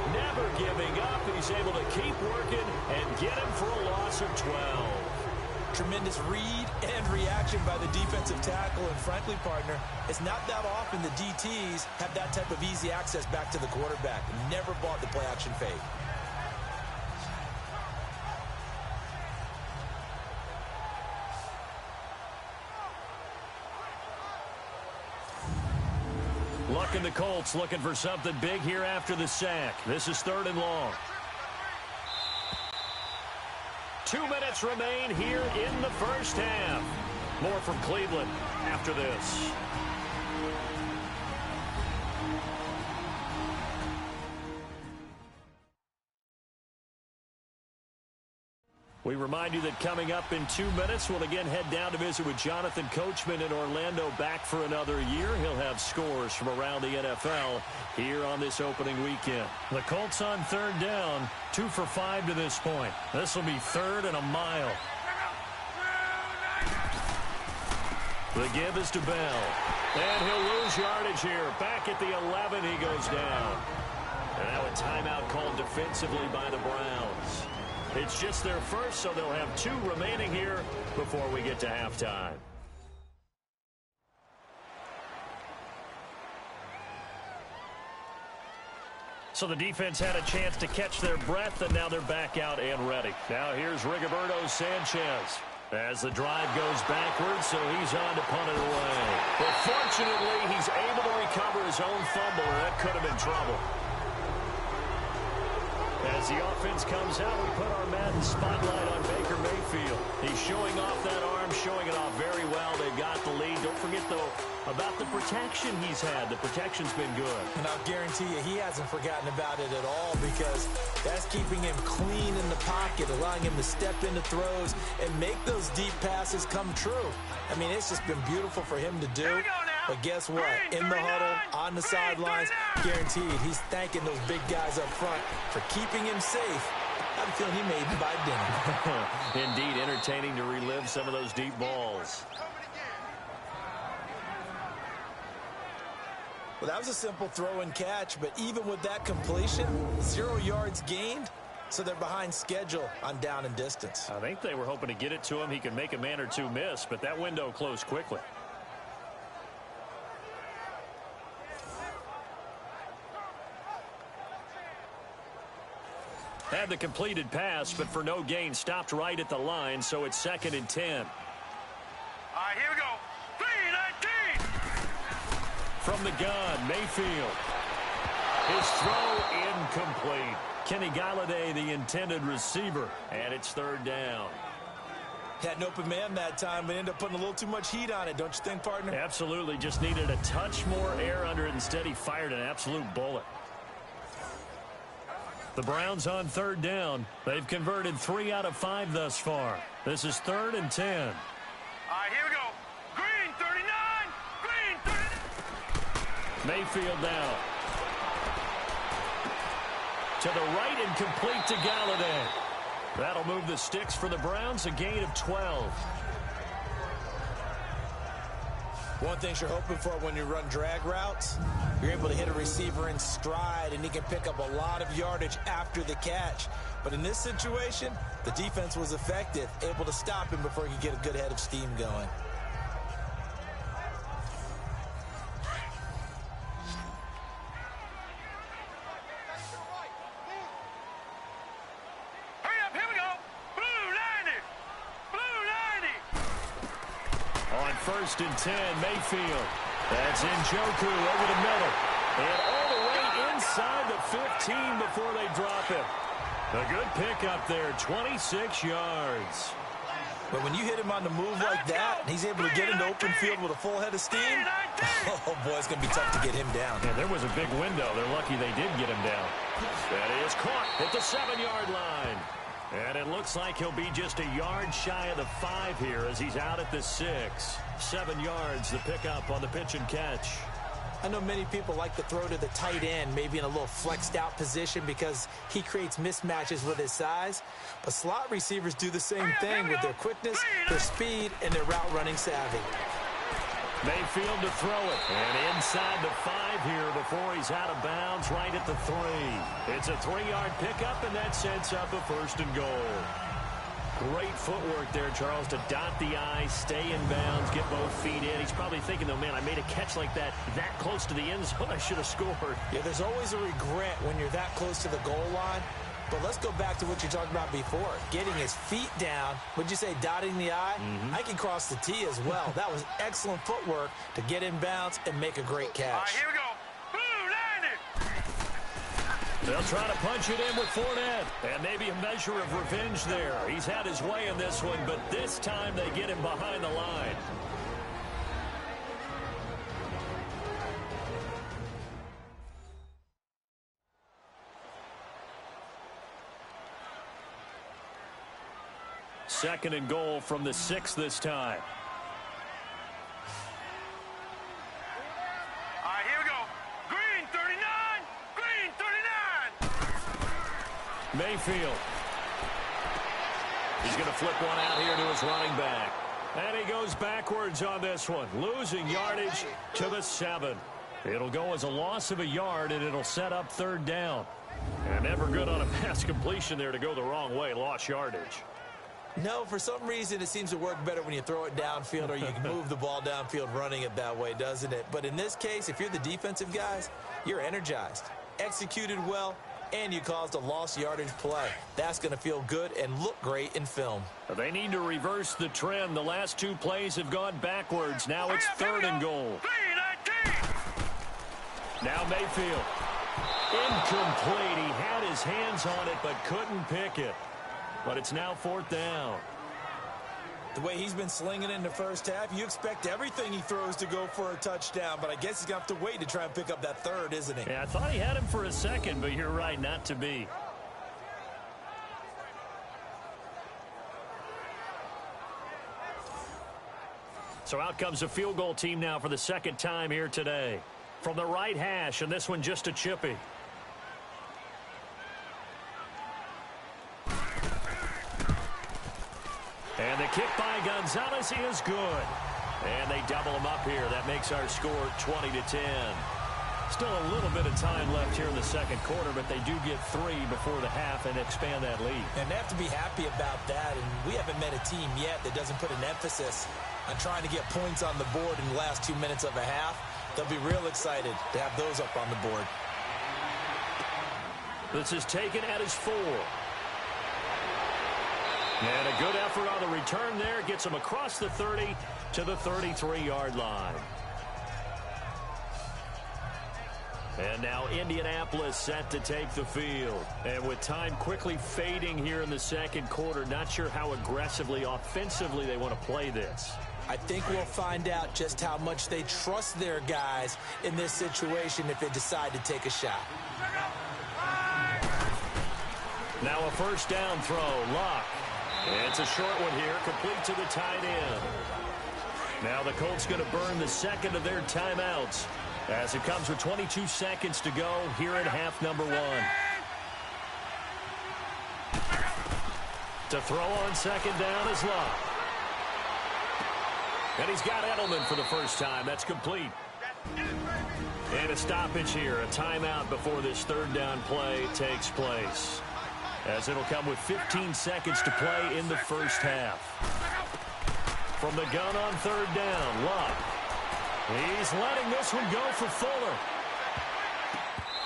[SPEAKER 2] never giving up. He's able to keep working and get him for a loss of 12.
[SPEAKER 3] Tremendous read and reaction by the defensive tackle, and frankly, partner, it's not that often the DTs have that type of easy access back to the quarterback. Never bought the play-action fake.
[SPEAKER 2] Luck and the Colts looking for something big here after the sack. This is 3rd and long. 2 minutes remain here in the first half. More from Cleveland after this. We remind you that coming up in 2 minutes, we'll again head down to visit with Jonathan Coachman in Orlando, back for another year. He'll have scores from around the NFL here on this opening weekend. The Colts on 3rd down, 2 for 5 to this point. This will be 3rd and a mile. The give is to Bell. And he'll lose yardage here. Back at the 11, he goes down. And now a timeout called defensively by the Browns. It's just their first, so they'll have 2 remaining here before we get to halftime. So the defense had a chance to catch their breath, and now they're back out and ready. Now here's Rigoberto Sanchez as the drive goes backwards, so he's on to punt it away. But fortunately, he's able to recover his own fumble, and that could have been trouble. As the offense comes out, we put our Madden spotlight on Baker Mayfield. He's showing off that arm, showing it off very well. They've got the lead. Don't forget, though, about the protection he's had. The protection's been good.
[SPEAKER 3] And I'll guarantee you he hasn't forgotten about it at all, because that's keeping him clean in the pocket, allowing him to step into throws and make those deep passes come true. I mean, it's just been beautiful for him to do. But guess what? In the huddle, on the sidelines, guaranteed he's thanking those big guys up front for keeping him safe. I have a feeling he may even buy dinner.
[SPEAKER 2] Indeed, entertaining to relive some of those deep balls.
[SPEAKER 3] Well, that was a simple throw and catch, but even with that completion, 0 yards gained, so they're behind schedule on down and distance.
[SPEAKER 2] I think they were hoping to get it to him. He could make a man or 2 miss, but that window closed quickly. Had the completed pass, but for no gain, stopped right at the line, so it's 2nd and 10.
[SPEAKER 4] All right, here we go. 3-19.
[SPEAKER 2] From the gun, Mayfield. His throw incomplete. Kenny Galladay, the intended receiver, and it's 3rd down.
[SPEAKER 3] Had an open man that time, but ended up putting a little too much heat on it, don't you think, partner?
[SPEAKER 2] Absolutely, just needed a touch more air under it. Instead, he fired an absolute bullet. The Browns on 3rd down. They've converted 3 out of 5 thus far. This is 3rd and 10.
[SPEAKER 4] All right, here we go. Green 39. Green 39.
[SPEAKER 2] Mayfield now. To the right and complete to Galladay. That'll move the sticks for the Browns, a gain of 12.
[SPEAKER 3] One thing you're hoping for when you run drag routes, you're able to hit a receiver in stride, and he can pick up a lot of yardage after the catch. But in this situation, the defense was effective, able to stop him before he could get a good head of steam going.
[SPEAKER 4] Hurry up, here we go. Blue 90. Blue 90.
[SPEAKER 2] On 1st and 10, Mayfield. That's Njoku over the middle. And all the way inside the 15 before they drop him. A good pickup there, 26 yards.
[SPEAKER 3] But when you hit him on the move like that, and he's able to get into open field with a full head of steam, oh boy, it's going to be tough to get him down.
[SPEAKER 2] Yeah, there was a big window. They're lucky they did get him down. That is caught at the 7-yard line. And it looks like he'll be just a yard shy of the 5 here as he's out at the 6. 7 yards, the pickup on the pitch and catch.
[SPEAKER 3] I know many people like to throw to the tight end, maybe in a little flexed out position because he creates mismatches with his size. But slot receivers do the same thing with their quickness, their speed, and their route running savvy.
[SPEAKER 2] Mayfield to throw it. And inside the 5 here before he's out of bounds right at the 3. It's a 3-yard pickup, and that sets up a 1st and goal. Great footwork there, Charles, to dot the I, stay in bounds, get both feet in. He's probably thinking, though, man, I made a catch like that close to the end zone. I should have scored.
[SPEAKER 3] Yeah, there's always a regret when you're that close to the goal line. But let's go back to what you talked about before. Getting his feet down. Would you say dotting the I? I can cross the T as well. That was excellent footwork to get in bounds and make a great catch.
[SPEAKER 4] All right, here we go. Blue 90.
[SPEAKER 2] They'll try to punch it in with Fournette. And maybe a measure of revenge there. He's had his way in this one, but this time they get him behind the line. Second and goal from the 6 this time.
[SPEAKER 4] All right, here we go. Green 39. Green 39.
[SPEAKER 2] Mayfield. He's going to flip one out here to his running back. And he goes backwards on this one, losing yardage to the 7. It'll go as a loss of a yard, and it'll set up third down. And never good on a pass completion there to go the wrong way. Lost yardage.
[SPEAKER 3] No, for some reason it seems to work better when you throw it downfield or you can move the ball downfield running it that way, doesn't it? But in this case, if you're the defensive guys, you're energized, executed well, and you caused a lost yardage play. That's going to feel good and look great in film.
[SPEAKER 2] They need to reverse the trend. The last two plays have gone backwards. Now it's third and goal. Now Mayfield. Incomplete. He had his hands on it but couldn't pick it. But it's now fourth down.
[SPEAKER 3] The way he's been slinging it in the first half, you expect everything he throws to go for a touchdown, but I guess he's going to have to wait to try and pick up that third, isn't he?
[SPEAKER 2] Yeah, I thought he had him for a second, but you're right, not to be. So out comes a field goal team now for the second time here today. From the right hash, and this one just a chippy. And the kick by Gonzalez is good. And they double him up here. That makes our score 20-10. Still a little bit of time left here in the second quarter, but they do get 3 before the half and expand that lead.
[SPEAKER 3] And they have to be happy about that. And we haven't met a team yet that doesn't put an emphasis on trying to get points on the board in the last 2 minutes of a half. They'll be real excited to have those up on the board.
[SPEAKER 2] This is taken at his 4. And a good effort on the return there. Gets him across the 30 to the 33-yard line. And now Indianapolis set to take the field. And with time quickly fading here in the second quarter, not sure how aggressively, offensively they want to play this.
[SPEAKER 3] I think we'll find out just how much they trust their guys in this situation if they decide to take a shot.
[SPEAKER 2] Now a first down throw. Luck. It's a short one here, complete to the tight end. Now the Colts going to burn the second of their timeouts as it comes with 22 seconds to go here in half number 1. To throw on second down is Luck. And he's got Edelman for the first time. That's complete. And a stoppage here, a timeout before this third down play takes place, as it'll come with 15 seconds to play in the first half. From the gun on third down, Luck. He's letting this one go for Fuller.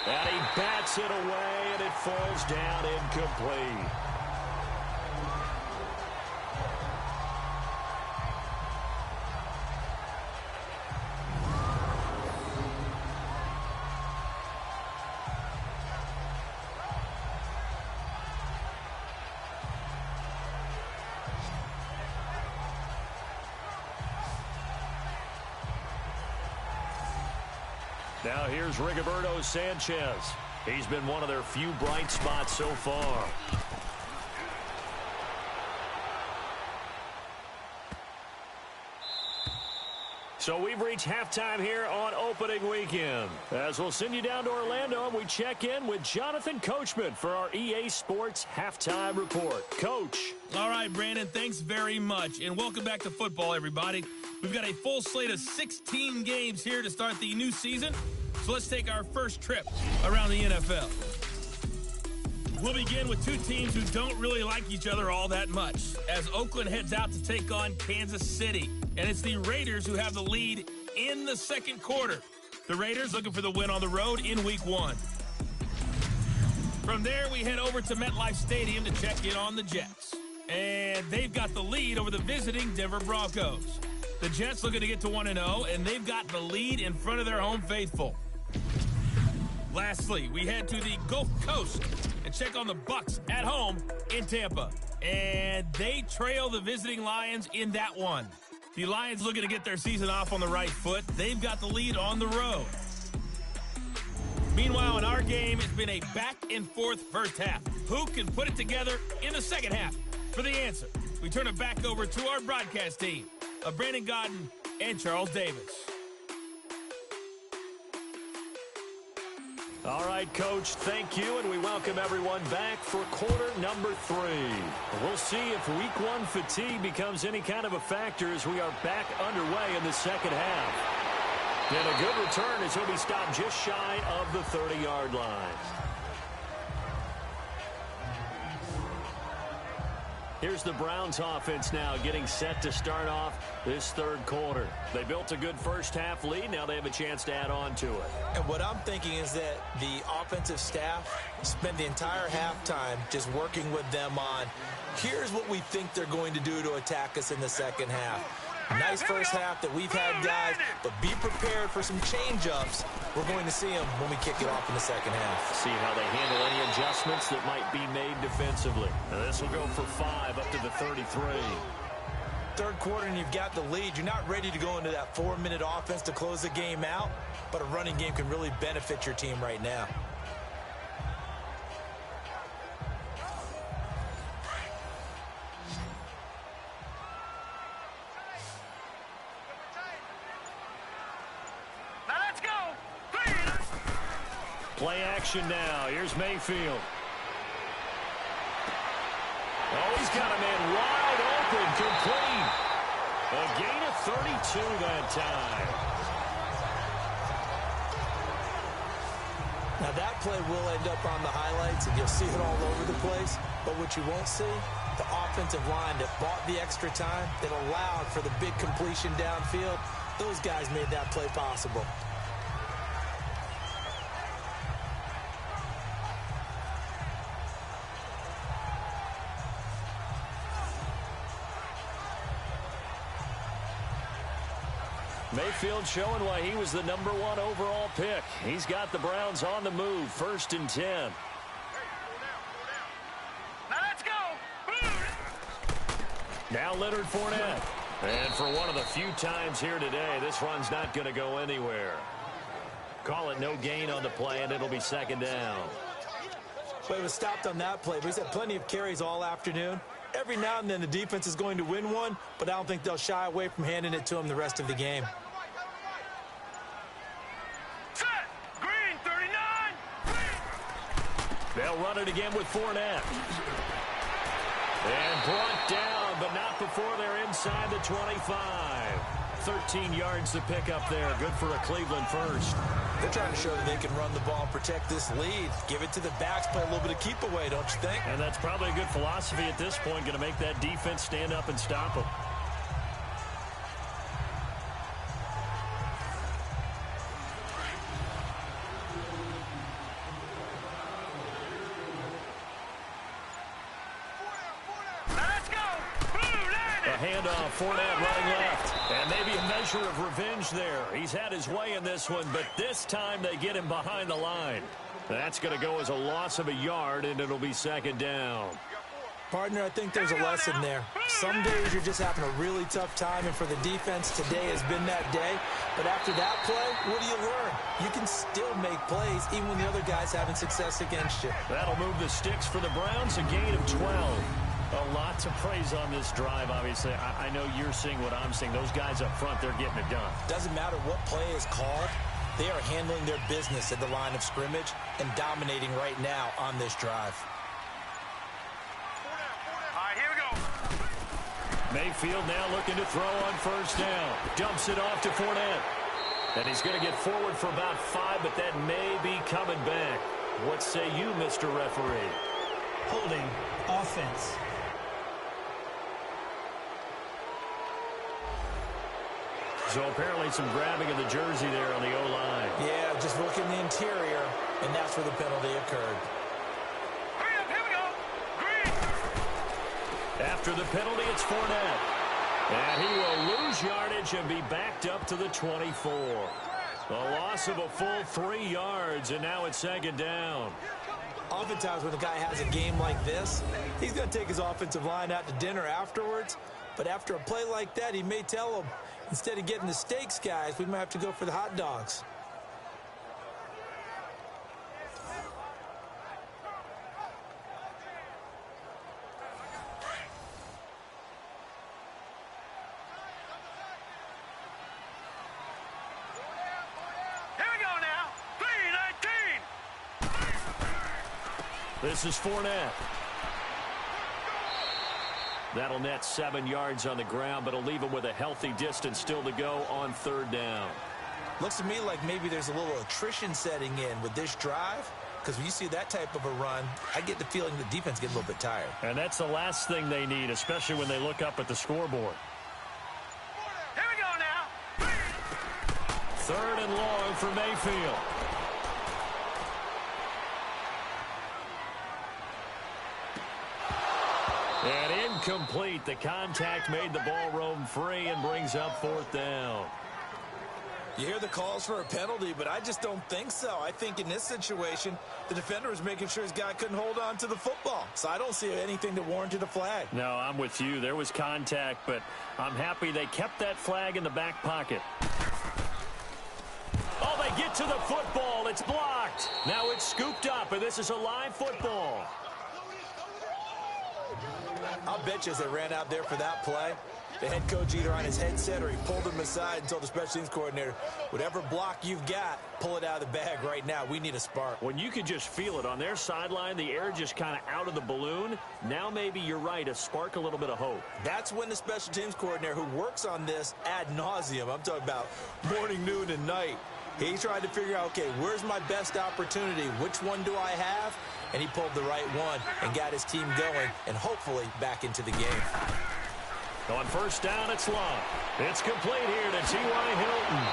[SPEAKER 2] And he bats it away, and it falls down incomplete. Now here's Rigoberto Sanchez. He's been one of their few bright spots so far. So we've reached halftime here on opening weekend. As we'll send you down to Orlando, and we check in with Jonathan Coachman for our EA Sports Halftime Report. Coach.
[SPEAKER 1] All right, Brandon, thanks very much. And welcome back to football, everybody. We've got a full slate of 16 games here to start the new season. So let's take our first trip around the NFL. We'll begin with two teams who don't really like each other all that much, as Oakland heads out to take on Kansas City. And it's the Raiders who have the lead in the second quarter. The Raiders looking for the win on the road in Week 1. From there, we head over to MetLife Stadium to check in on the Jets. And they've got the lead over the visiting Denver Broncos. The Jets looking to get to 1-0, and they've got the lead in front of their home faithful. Lastly, we head to the Gulf Coast and check on the Bucs at home in Tampa. And they trail the visiting Lions in that one. The Lions looking to get their season off on the right foot. They've got the lead on the road. Meanwhile, in our game, it's been a back-and-forth first half. Who can put it together in the second half? For the answer, we turn it back over to our broadcast team of Brandon Godden and Charles Davis.
[SPEAKER 2] All right, Coach, thank you, and we welcome everyone back for quarter number 3. We'll see if Week 1 fatigue becomes any kind of a factor as we are back underway in the second half. And a good return as he'll be stopped just shy of the 30-yard line. Here's the Browns offense now getting set to start off this third quarter. They built a good first-half lead. Now they have a chance to add on to it.
[SPEAKER 3] And what I'm thinking is that the offensive staff spend the entire halftime just working with them on, here's what we think they're going to do to attack us in the second half. Nice first half that we've had, guys, but be prepared for some change-ups. We're going to see them when we kick it off in the second half.
[SPEAKER 2] See how they handle any adjustments that might be made defensively. Now this will go for 5 up to the 33.
[SPEAKER 3] Third quarter and you've got the lead. You're not ready to go into that 4-minute offense to close the game out, but a running game can really benefit your team right now.
[SPEAKER 2] Play action now. Here's Mayfield. Oh, he's got a man wide open, complete. A gain of 32 that time.
[SPEAKER 3] Now that play will end up on the highlights, and you'll see it all over the place. But what you won't see, the offensive line that bought the extra time, that allowed for the big completion downfield, those guys made that play possible.
[SPEAKER 2] Mayfield showing why he was the #1 overall pick. He's got the Browns on the move, 1st and 10.
[SPEAKER 4] Now let's go.
[SPEAKER 2] Now Leonard Fournette. And for one of the few times here today, this run's not going to go anywhere. Call it no gain on the play, and it'll be 2nd down.
[SPEAKER 3] Well, he was stopped on that play, but he's had plenty of carries all afternoon. Every now and then the defense is going to win one, but I don't think they'll shy away from handing it to him the rest of the game.
[SPEAKER 4] Green 39.
[SPEAKER 2] They'll run it again with Fournette. And brought down, but not before they're inside the 25. 13 yards to pick up there. Good for a Cleveland first.
[SPEAKER 3] They're trying to show that they can run the ball and protect this lead. Give it to the backs, play a little bit of keep away, don't you think?
[SPEAKER 2] And that's probably a good philosophy at this point. Going to make that defense stand up and stop them. Handoff, Fournette running left. And maybe a measure of revenge there. He's had his way in this one, but this time they get him behind the line. That's going to go as a loss of a yard, and it'll be 2nd down.
[SPEAKER 3] Partner, I think there's a lesson there. Some days you're just having a really tough time, and for the defense, today has been that day. But after that play, what do you learn? You can still make plays even when the other guy's having success against you.
[SPEAKER 2] That'll move the sticks for the Browns, a gain of 12. A lot to praise on this drive, obviously. I know you're seeing what I'm seeing. Those guys up front, they're getting it done.
[SPEAKER 3] Doesn't matter what play is called. They are handling their business at the line of scrimmage and dominating right now on this drive.
[SPEAKER 4] All right, here we go.
[SPEAKER 2] Mayfield now looking to throw on 1st down. Dumps it off to Fournette. And he's going to get forward for about 5, but that may be coming back. What say you, Mr. Referee?
[SPEAKER 5] Holding offense.
[SPEAKER 2] So apparently some grabbing of the jersey there on the O-line.
[SPEAKER 3] Yeah, just look in the interior, and that's where the penalty occurred.
[SPEAKER 4] Hurry up, here we go. Green.
[SPEAKER 2] After the penalty, it's Fournette. And he will lose yardage and be backed up to the 24. A loss of a full 3 yards, and now it's 2nd down.
[SPEAKER 3] Oftentimes when a guy has a game like this, he's going to take his offensive line out to dinner afterwards. But after a play like that, he may tell them, instead of getting the steaks, guys, we might have to go for the hot dogs.
[SPEAKER 4] Here we go now. 3-19.
[SPEAKER 2] This is Fournette. That'll net 7 yards on the ground, but it'll leave him with a healthy distance still to go on 3rd down.
[SPEAKER 3] Looks to me like maybe there's a little attrition setting in with this drive, because when you see that type of a run, I get the feeling the defense gets a little bit tired.
[SPEAKER 2] And that's the last thing they need, especially when they look up at the scoreboard.
[SPEAKER 4] Here we go now.
[SPEAKER 2] 3rd and long for Mayfield. And incomplete. The contact made the ball roam free and brings up 4th down.
[SPEAKER 3] You hear the calls for a penalty, but I just don't think so. I think in this situation, the defender was making sure his guy couldn't hold on to the football. So I don't see anything that warranted a flag.
[SPEAKER 2] No, I'm with you. There was contact, but I'm happy they kept that flag in the back pocket. Oh, they get to the football. It's blocked. Now it's scooped up, and this is a live football.
[SPEAKER 3] I'll bet you as they ran out there for that play, the head coach either on his headset or he pulled him aside and told the special teams coordinator, whatever block you've got, pull it out of the bag right now. We need a spark.
[SPEAKER 2] When you could just feel it on their sideline, the air just kind of out of the balloon. Now maybe you're right, a spark, a little bit of hope.
[SPEAKER 3] That's when the special teams coordinator who works on this ad nauseum, I'm talking about morning, noon, and night, he tried to figure out, okay, where's my best opportunity? Which one do I have? And he pulled the right one and got his team going and hopefully back into the game.
[SPEAKER 2] On 1st down, it's long. It's complete here to T.Y. Hilton.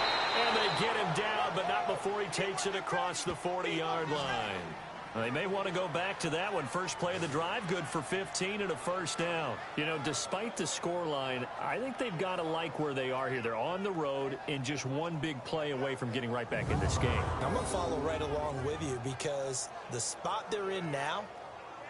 [SPEAKER 2] And they get him down, but not before he takes it across the 40-yard line. They may want to go back to that one. First play of the drive, good for 15 and a 1st down. You know, despite the scoreline, I think they've got to like where they are here. They're on the road and just one big play away from getting right back in this game.
[SPEAKER 3] I'm going to follow right along with you because the spot they're in now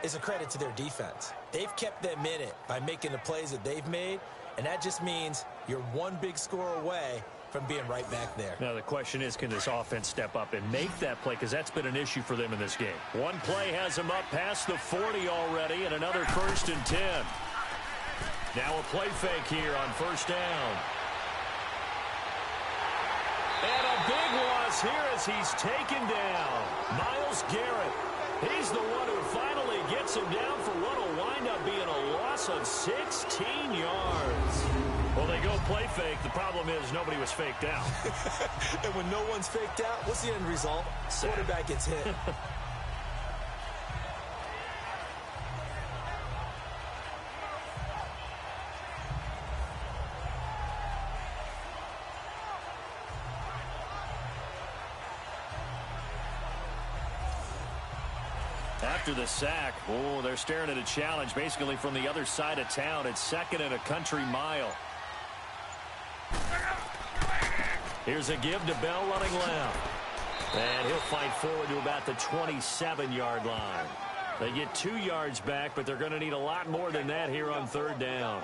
[SPEAKER 3] is a credit to their defense. They've kept them in it by making the plays that they've made, and that just means you're one big score away from being right back there.
[SPEAKER 2] Now the question is, can this offense step up and make that play, because that's been an issue for them in this game. One play has them up past the 40 already, and another 1st and 10. Now a play fake here on 1st down. And a big loss here as he's taken down. Myles Garrett. He's the one who finally gets him down for what will wind up being a loss of 16 yards. Well, they go play fake. The problem is nobody was faked out.
[SPEAKER 3] And when no one's faked out, what's the end result? Quarterback gets hit.
[SPEAKER 2] After the sack, oh, they're staring at a challenge basically from the other side of town. It's 2nd and a country mile. Here's a give to Bell running left. And he'll fight forward to about the 27-yard line. They get 2 yards back, but they're going to need a lot more than that here on 3rd down.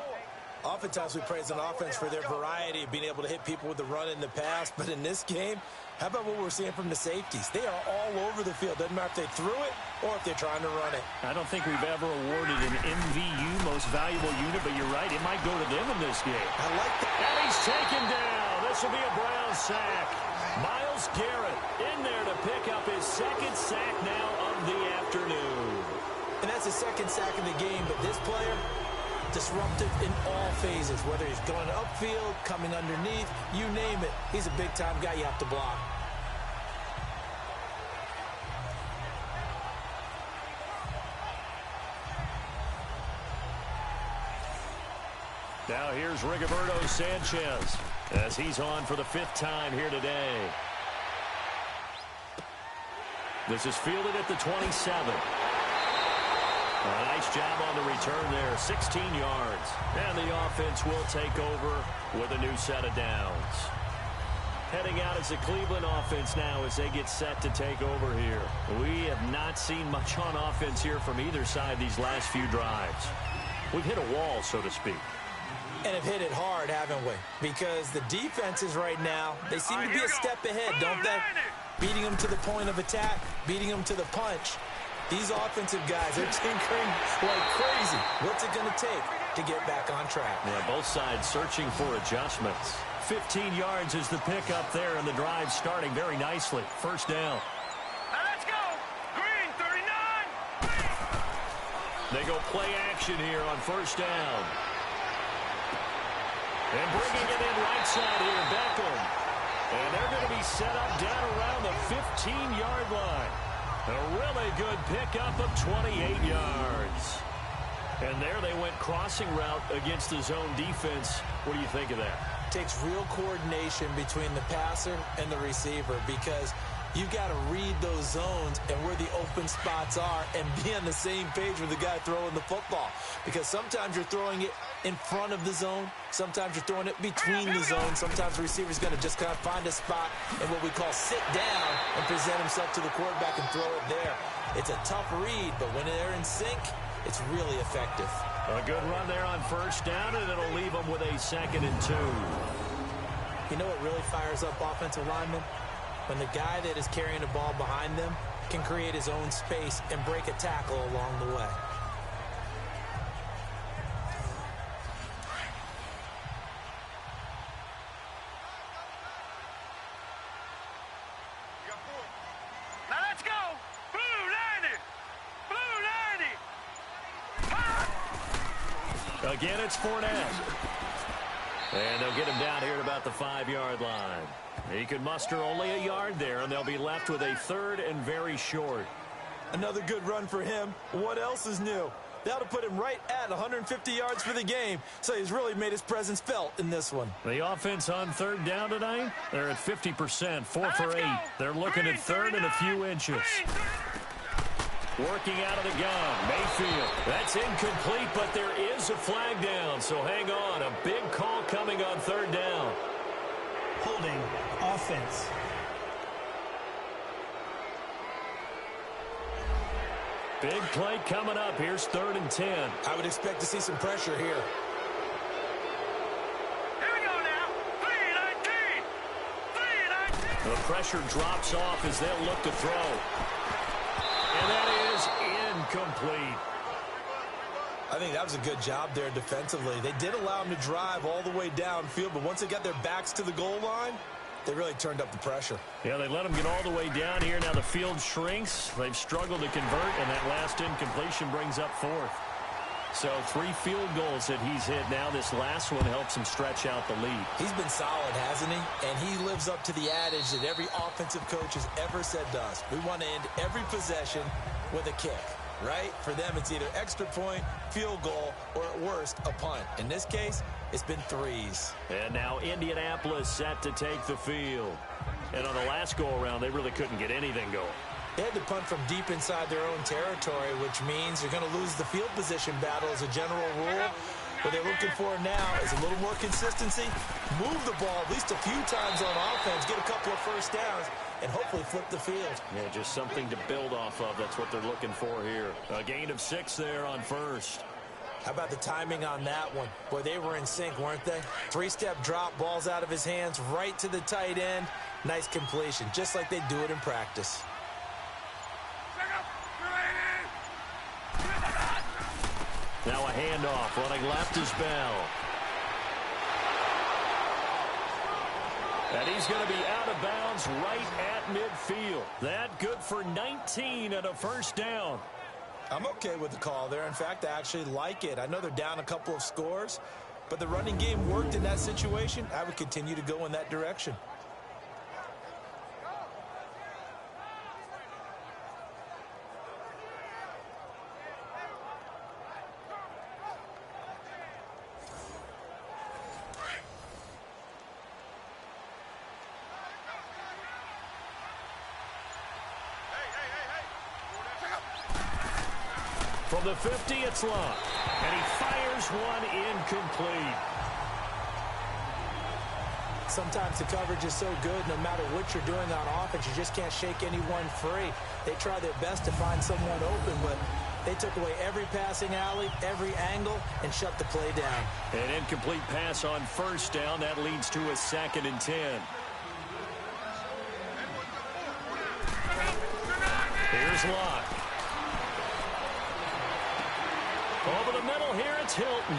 [SPEAKER 3] Oftentimes we praise an offense for their variety of being able to hit people with the run in the pass. But in this game, how about what we're seeing from the safeties? They are all over the field. Doesn't matter if they threw it or if they're trying to run it.
[SPEAKER 2] I don't think we've ever awarded an MVU, most valuable unit, but you're right. It might go to them in this game.
[SPEAKER 3] I like that.
[SPEAKER 2] And he's taken down. This will be a Brown sack. Myles Garrett in there to pick up his 2nd sack now of the afternoon.
[SPEAKER 3] And that's the 2nd sack of the game, but this player, disruptive in all phases, whether he's going upfield, coming underneath, you name it. He's a big-time guy you have to block.
[SPEAKER 2] Now here's Rigoberto Sanchez as he's on for the 5th time here today. This is fielded at the 27. A nice job on the return there, 16 yards. And the offense will take over with a new set of downs. Heading out as the Cleveland offense now as they get set to take over here. We have not seen much on offense here from either side these last few drives. We've hit a wall, so to speak.
[SPEAKER 3] And have hit it hard, haven't we? Because the defenses right now, they seem to be a step ahead, don't they? Beating them to the point of attack, beating them to the punch. These offensive guys are tinkering like crazy. What's it going to take to get back on track?
[SPEAKER 2] Yeah, both sides searching for adjustments. 15 yards is the pickup there, and the drive starting very nicely. 1st down.
[SPEAKER 4] Now let's go. Green 39.
[SPEAKER 2] They go play action here on 1st down. And bringing it in right side here, Beckham. And they're going to be be set up down around the 15-yard line. A really good pickup of 28 yards. And there they went crossing route against the zone defense. What do you think of that?
[SPEAKER 3] Takes real coordination between the passer and the receiver, because you've got to read those zones and where the open spots are and be on the same page with the guy throwing the football. Because sometimes you're throwing it in front of the zone. Sometimes you're throwing it between the zones. Sometimes the receiver's going to just kind of find a spot and what we call sit down and present himself to the quarterback and throw it there. It's a tough read, but when they're in sync, it's really effective.
[SPEAKER 2] A good run there on first down, and it'll leave them with a 2nd and 2.
[SPEAKER 3] You know what really fires up offensive linemen? When the guy that is carrying the ball behind them can create his own space and break a tackle along the way.
[SPEAKER 4] Now let's go. Blue 90. Blue 90.
[SPEAKER 2] Again, it's Fournette. And they'll get him down here at about the 5-yard line. He could muster only a yard there, and they'll be left with a 3rd and very short.
[SPEAKER 3] Another good run for him. What else is new? That'll put him right at 150 yards for the game, so he's really made his presence felt in this one.
[SPEAKER 2] The offense on 3rd down tonight, they're at 50%, 4 for 8. They're looking at 3rd and a few inches. Working out of the gun, Mayfield. That's incomplete, but there is a flag down, so hang on. A big call coming on 3rd down.
[SPEAKER 5] Holding offense.
[SPEAKER 2] Big play coming up. Here's 3rd and 10.
[SPEAKER 3] I would expect to see some pressure here.
[SPEAKER 4] Here we go now. 3-19. 3-19.
[SPEAKER 2] The pressure drops off as they'll look to throw. And that is incomplete.
[SPEAKER 3] I think that was a good job there defensively. They did allow him to drive all the way downfield, but once they got their backs to the goal line, they really turned up the pressure.
[SPEAKER 2] Yeah, they let him get all the way down here. Now the field shrinks. They've struggled to convert, and that last incompletion brings up 4th. So 3 field goals that he's hit now. This last one helps him stretch out the lead.
[SPEAKER 3] He's been solid, hasn't he? And he lives up to the adage that every offensive coach has ever said to us. We want to end every possession with a kick, right? For them, it's either extra point, field goal, or at worst, a punt. In this case, it's been 3s.
[SPEAKER 2] And now Indianapolis set to take the field. And on the last go-around, they really couldn't get anything going.
[SPEAKER 3] They had to punt from deep inside their own territory, which means you're going to lose the field position battle as a general rule. What they're looking for now is a little more consistency, move the ball at least a few times on offense, get a couple of first downs, and hopefully flip the field.
[SPEAKER 2] Yeah, just something to build off of. That's what they're looking for here. A gain of 6 there on 1st.
[SPEAKER 3] How about the timing on that one? Boy, they were in sync, weren't they? 3-step drop, balls out of his hands, right to the tight end. Nice completion, just like they do it in practice.
[SPEAKER 2] Now a handoff. Running left is Bell. And he's going to be out of bounds right at midfield. That good for 19 and a 1st down.
[SPEAKER 3] I'm okay with the call there. In fact, I actually like it. I know they're down a couple of scores, but the running game worked in that situation. I would continue to go in that direction.
[SPEAKER 2] From the 50, it's Love. And he fires one incomplete.
[SPEAKER 3] Sometimes the coverage is so good, no matter what you're doing on offense, you just can't shake anyone free. They try their best to find someone open, but they took away every passing alley, every angle, and shut the play down.
[SPEAKER 2] An incomplete pass on 1st down. That leads to a 2nd and 10. Here's Locke. Over the middle here, it's Hilton.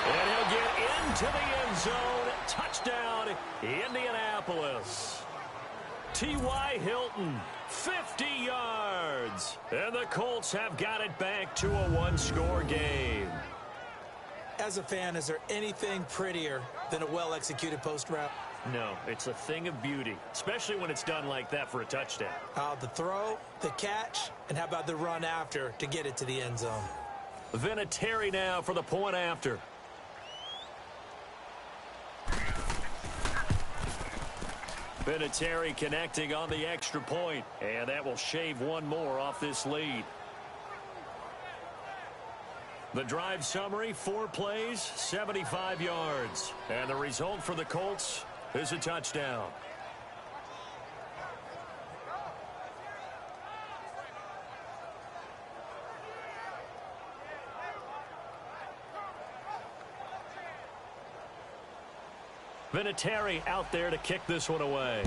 [SPEAKER 2] And he'll get into the end zone. Touchdown, Indianapolis. T.Y. Hilton, 50 yards. And the Colts have got it back to a 1-score game.
[SPEAKER 3] As a fan, is there anything prettier than a well-executed post route?
[SPEAKER 2] No, it's a thing of beauty, especially when it's done like that for a touchdown.
[SPEAKER 3] The throw, the catch, and how about the run after to get it to the end zone?
[SPEAKER 2] Vinatieri now for the point after. Vinatieri connecting on the extra point, and that will shave one more off this lead. The drive summary, 4 plays, 75 yards. And the result for the Colts is a touchdown. Vinatieri out there to kick this one away.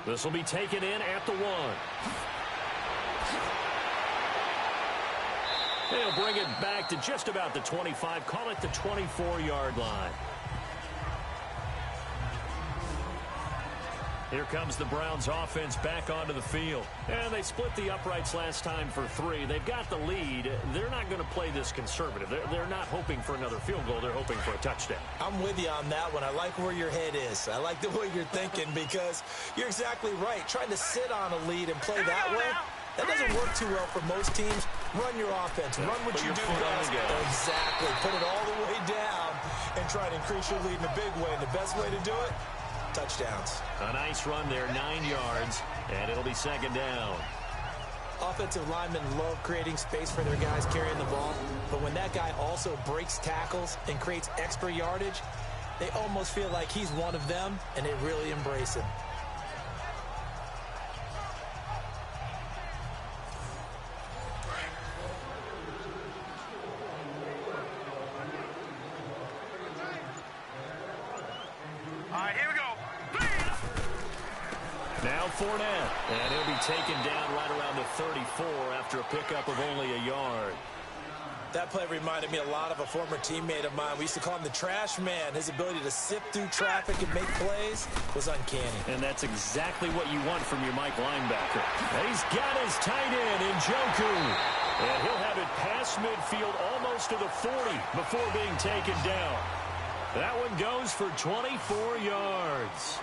[SPEAKER 2] This will be taken in at the 1. They'll bring it back to just about the 25. Call it the 24-yard line. Here comes the Browns offense back onto the field. And they split the uprights last time for 3. They've got the lead. They're not going to play this conservative. They're not hoping for another field goal. They're hoping for a touchdown.
[SPEAKER 3] I'm with you on that one. I like where your head is. I like the way you're thinking because you're exactly right. Trying to sit on a lead and play that way, that doesn't work too well for most teams. Run your offense. Run what you do best. Exactly. Put it all the way down and try to increase your lead in a big way. And the best way to do it, touchdowns.
[SPEAKER 2] A nice run there, 9 yards, and it'll be second down.
[SPEAKER 3] Offensive linemen love creating space for their guys carrying the ball, but when that guy also breaks tackles and creates extra yardage, they almost feel like he's one of them, and they really embrace him.
[SPEAKER 2] Fournette, and he'll be taken down right around the 34 after a pickup of only a yard.
[SPEAKER 3] That play reminded me a lot of a former teammate of mine. We used to call him the trash man. His ability to sift through traffic and make plays was uncanny.
[SPEAKER 2] And that's exactly what you want from your Mike linebacker. And he's got his tight end in Njoku. And he'll have it past midfield almost to the 40 before being taken down. That one goes for 24 yards.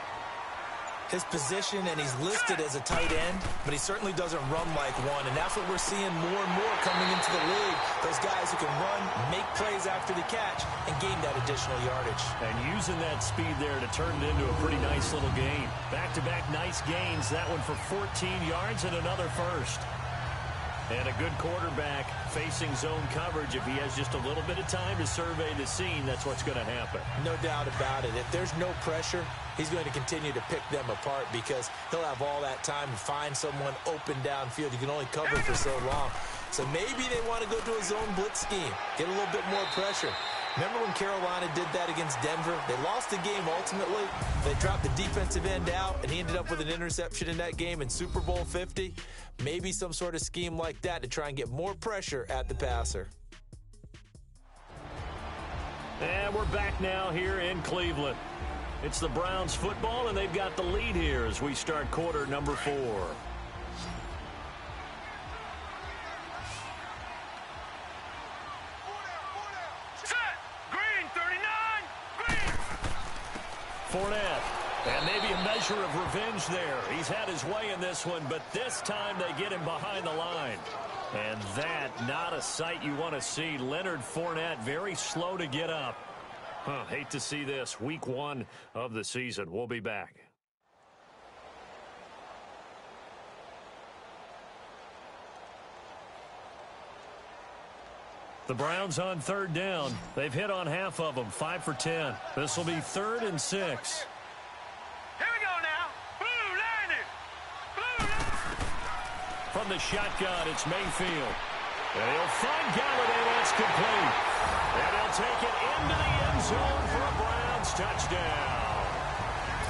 [SPEAKER 3] His position, and he's listed as a tight end, but he certainly doesn't run like one, and that's what we're seeing more and more coming into the league. Those guys who can run, make plays after the catch, and gain that additional yardage.
[SPEAKER 2] And using that speed there to turn it into a pretty nice little gain. Back-to-back nice gains, that one for 14 yards and another first. And a good quarterback facing zone coverage. If he has just a little bit of time to survey the scene, that's what's going to happen.
[SPEAKER 3] No doubt about it. If there's no pressure, he's going to continue to pick them apart because he'll have all that time to find someone open downfield. You can only cover for so long. So maybe they want to go to a zone blitz scheme, get a little bit more pressure. Remember when Carolina did that against Denver? They lost the game ultimately. They dropped the defensive end out, and he ended up with an interception in that game in Super Bowl 50. Maybe some sort of scheme like that to try and get more pressure at the passer.
[SPEAKER 2] And we're back now here in Cleveland. It's the Browns football, and they've got the lead here as we start quarter number 4. Fournette, and maybe a measure of revenge there. He's had his way in this one, but this time they get him behind the line. And that, not a sight you want to see. Leonard Fournette, very slow to get up. Hate to see this. Week 1 of the season. We'll be back. The Browns on third down. They've hit on half of them, 5 for 10. This will be 3rd and 6.
[SPEAKER 4] Here we go now. Blue line. Blue line.
[SPEAKER 2] From the shotgun, it's Mayfield. And he'll find Galladay. That's complete. And he'll take it into the end zone for a Browns touchdown.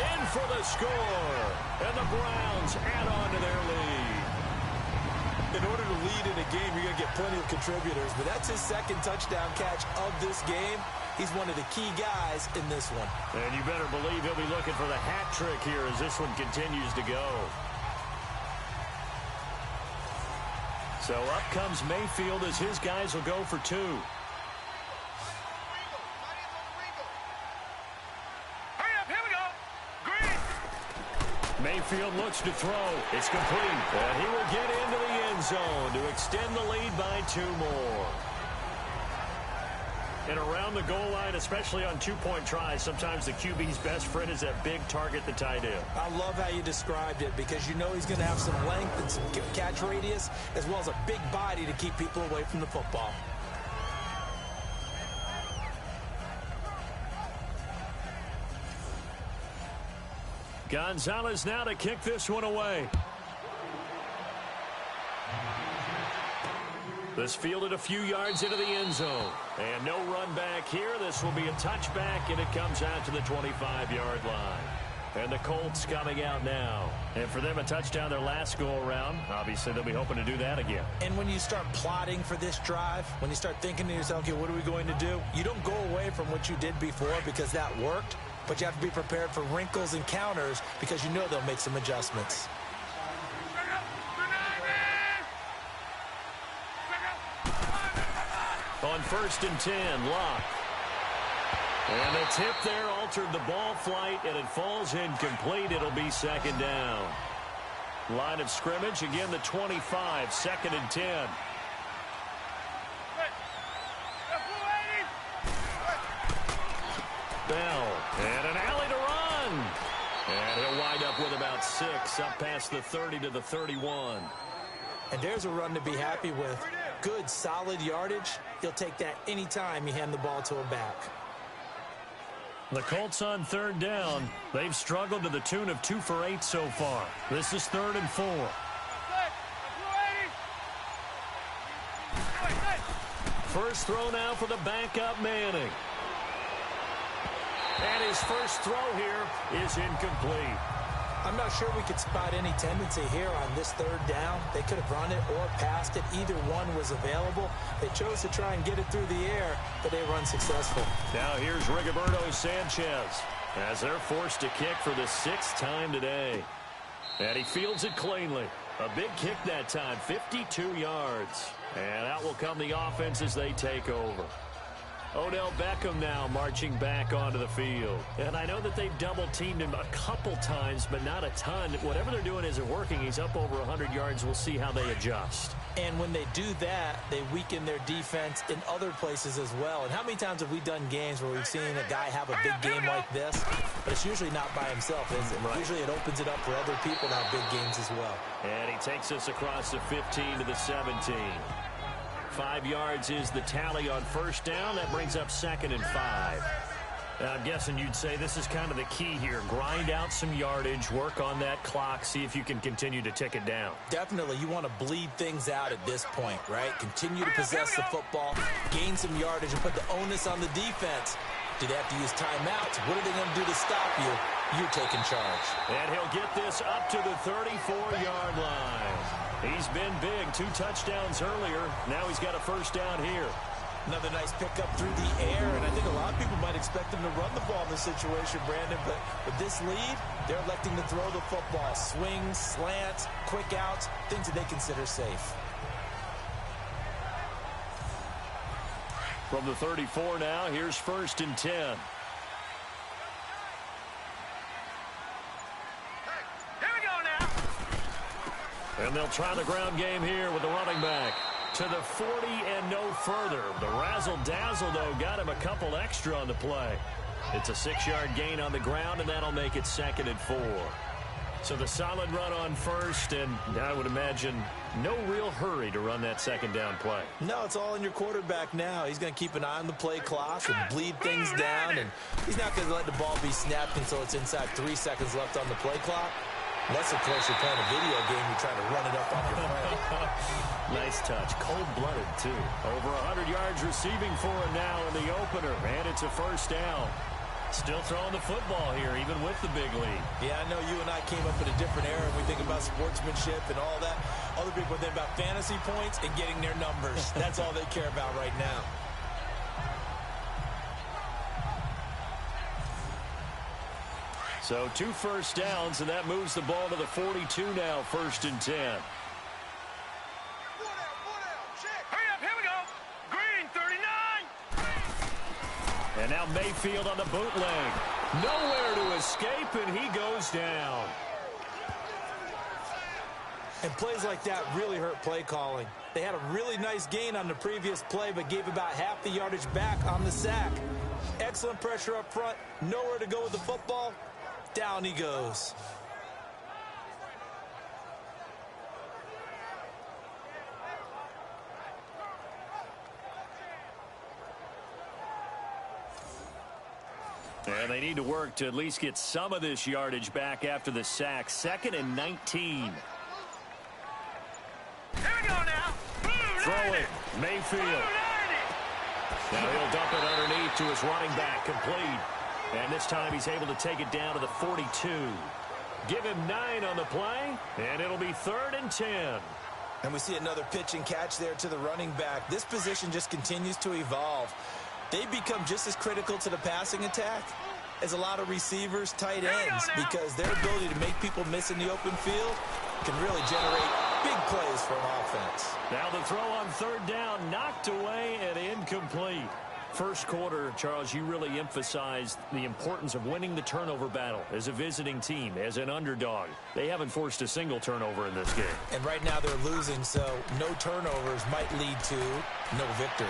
[SPEAKER 2] In for the score. And the Browns add on to their lead.
[SPEAKER 3] In order to lead in a game, you're going to get plenty of contributors, but that's his second touchdown catch of this game. He's one of the key guys in this one.
[SPEAKER 2] And you better believe he'll be looking for the hat trick here as this one continues to go. So up comes Mayfield as his guys will go for 2. Mayfield looks to throw. It's complete. And he will get into the end zone to extend the lead by 2 more. And around the goal line, especially on 2-point tries, sometimes the QB's best friend is that big target, the tight end.
[SPEAKER 3] I love how you described it because you know he's going to have some length and some catch radius as well as a big body to keep people away from the football.
[SPEAKER 2] Gonzalez now to kick this one away. This fielded a few yards into the end zone. And no run back here. This will be a touchback, and it comes out to the 25-yard line. And the Colts coming out now. And for them, a touchdown their last go-around. Obviously, they'll be hoping to do that again.
[SPEAKER 3] And when you start plotting for this drive, when you start thinking to yourself, okay, what are we going to do? You don't go away from what you did before because that worked. But you have to be prepared for wrinkles and counters because you know they'll make some adjustments.
[SPEAKER 2] On 1st and 10, Locke. And the tip there altered the ball flight, and it falls incomplete. It'll be 2nd down. Line of scrimmage, again the 25, 2nd and 10. Bell, and an alley to run. And he'll wind up with about 6, up past the 30 to the 31.
[SPEAKER 3] And there's a run to be happy with. Good, solid yardage. He'll take that anytime you hand the ball to him back.
[SPEAKER 2] The Colts on 3rd down. They've struggled to the tune of 2 for 8 so far. This is 3rd and 4. First throw now for the backup Manning. And his first throw here is incomplete.
[SPEAKER 3] I'm not sure we could spot any tendency here on this 3rd down. They could have run it or passed it. Either one was available. They chose to try and get it through the air, but they were unsuccessful.
[SPEAKER 2] Now here's Rigoberto Sanchez as they're forced to kick for the 6th time today. And he fields it cleanly. A big kick that time, 52 yards. And out will come the offense as they take over. Odell Beckham now marching back onto the field. And I know that they've double-teamed him a couple times, but not a ton. Whatever they're doing isn't working. He's up over 100 yards. We'll see how they adjust.
[SPEAKER 3] And when they do that, they weaken their defense in other places as well. And how many times have we done games where we've seen a guy have a big game like this? But it's usually not by himself, is it? Right. Usually it opens it up for other people to have big games as well.
[SPEAKER 2] And he takes us across the 15 to the 17. 5 yards is the tally on 1st down. That brings up 2nd and 5. I'm guessing you'd say this is kind of the key here. Grind out some yardage, work on that clock, see if you can continue to tick it down.
[SPEAKER 3] Definitely. You want to bleed things out at this point, right? Continue to possess the football, gain some yardage, and put the onus on the defense. Do they have to use timeouts? What are they going to do to stop you? You're taking charge.
[SPEAKER 2] And he'll get this up to the 34-yard line. He's been big, 2 touchdowns earlier. Now he's got a 1st down here.
[SPEAKER 3] Another nice pickup through the air, and I think a lot of people might expect him to run the ball in this situation, Brandon, but with this lead, they're electing to throw the football. Swings, slants, quick outs, things that they consider safe.
[SPEAKER 2] From the 34 now, here's 1st and 10. And they'll try the ground game here with the running back. To the 40 and no further. The razzle-dazzle, though, got him a couple extra on the play. It's a 6-yard gain on the ground, and that'll make it 2nd and 4. So the solid run on 1st, and I would imagine no real hurry to run that 2nd down play.
[SPEAKER 3] No, it's all in your quarterback now. He's going to keep an eye on the play clock and bleed things down, and he's not going to let the ball be snapped until it's inside 3 seconds left on the play clock. Unless, of course, you're playing a video game, you're trying to run it up on your friend.
[SPEAKER 2] Nice touch. Cold-blooded, too. Over 100 yards receiving for him now in the opener, and it's a 1st down. Still throwing the football here, even with the big lead.
[SPEAKER 3] Yeah, I know you and I came up in a different era, and we think about sportsmanship and all that. Other people think about fantasy points and getting their numbers. That's all they care about right now.
[SPEAKER 2] So 2 1st downs, and that moves the ball to the 42 now, 1st and 10.
[SPEAKER 4] Hurry up, here we go. Green, 39.
[SPEAKER 2] And now Mayfield on the bootleg. Nowhere to escape, and he goes down.
[SPEAKER 3] And plays like that really hurt play calling. They had a really nice gain on the previous play, but gave about half the yardage back on the sack. Excellent pressure up front. Nowhere to go with the football. Down he goes.
[SPEAKER 2] And they need to work to at least get some of this yardage back after the sack. 2nd and 19.
[SPEAKER 4] Here we go now.
[SPEAKER 2] Throw it. Mayfield. Now he'll dump it underneath to his running back. Complete. And this time he's able to take it down to the 42. Give him 9 on the play, and it'll be 3rd and 10.
[SPEAKER 3] And we see another pitch and catch there to the running back. This position just continues to evolve. They become just as critical to the passing attack as a lot of receivers, tight ends, because their ability to make people miss in the open field can really generate big plays for an offense.
[SPEAKER 2] Now the throw on 3rd down, knocked away and incomplete. First quarter, Charles, you really emphasized the importance of winning the turnover battle as a visiting team, as an underdog. They haven't forced a single turnover in this game.
[SPEAKER 3] And right now they're losing, so no turnovers might lead to no victory.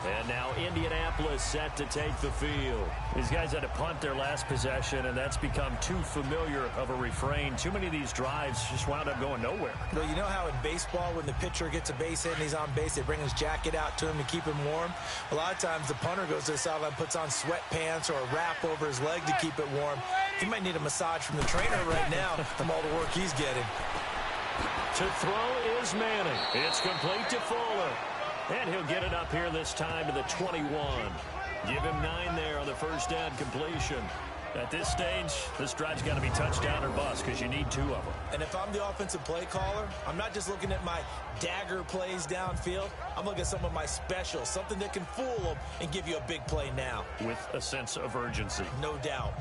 [SPEAKER 2] And now Indianapolis set to take the field. These guys had to punt their last possession, and that's become too familiar of a refrain. Too many of these drives just wound up going nowhere.
[SPEAKER 3] Well, you know how in baseball, when the pitcher gets a base hit and he's on base, they bring his jacket out to him to keep him warm? A lot of times the punter goes to the sideline, puts on sweatpants or a wrap over his leg to keep it warm. He might need a massage from the trainer right now from all the work he's getting.
[SPEAKER 2] To throw is Manning. It's complete to Fuller. And he'll get it up here this time to the 21. Give him 9 there on the first down completion. At this stage, this drive's got to be touchdown or bust because you need 2 of them.
[SPEAKER 3] And if I'm the offensive play caller, I'm not just looking at my dagger plays downfield. I'm looking at some of my specials, something that can fool them and give you a big play now.
[SPEAKER 2] With a sense of urgency.
[SPEAKER 3] No doubt.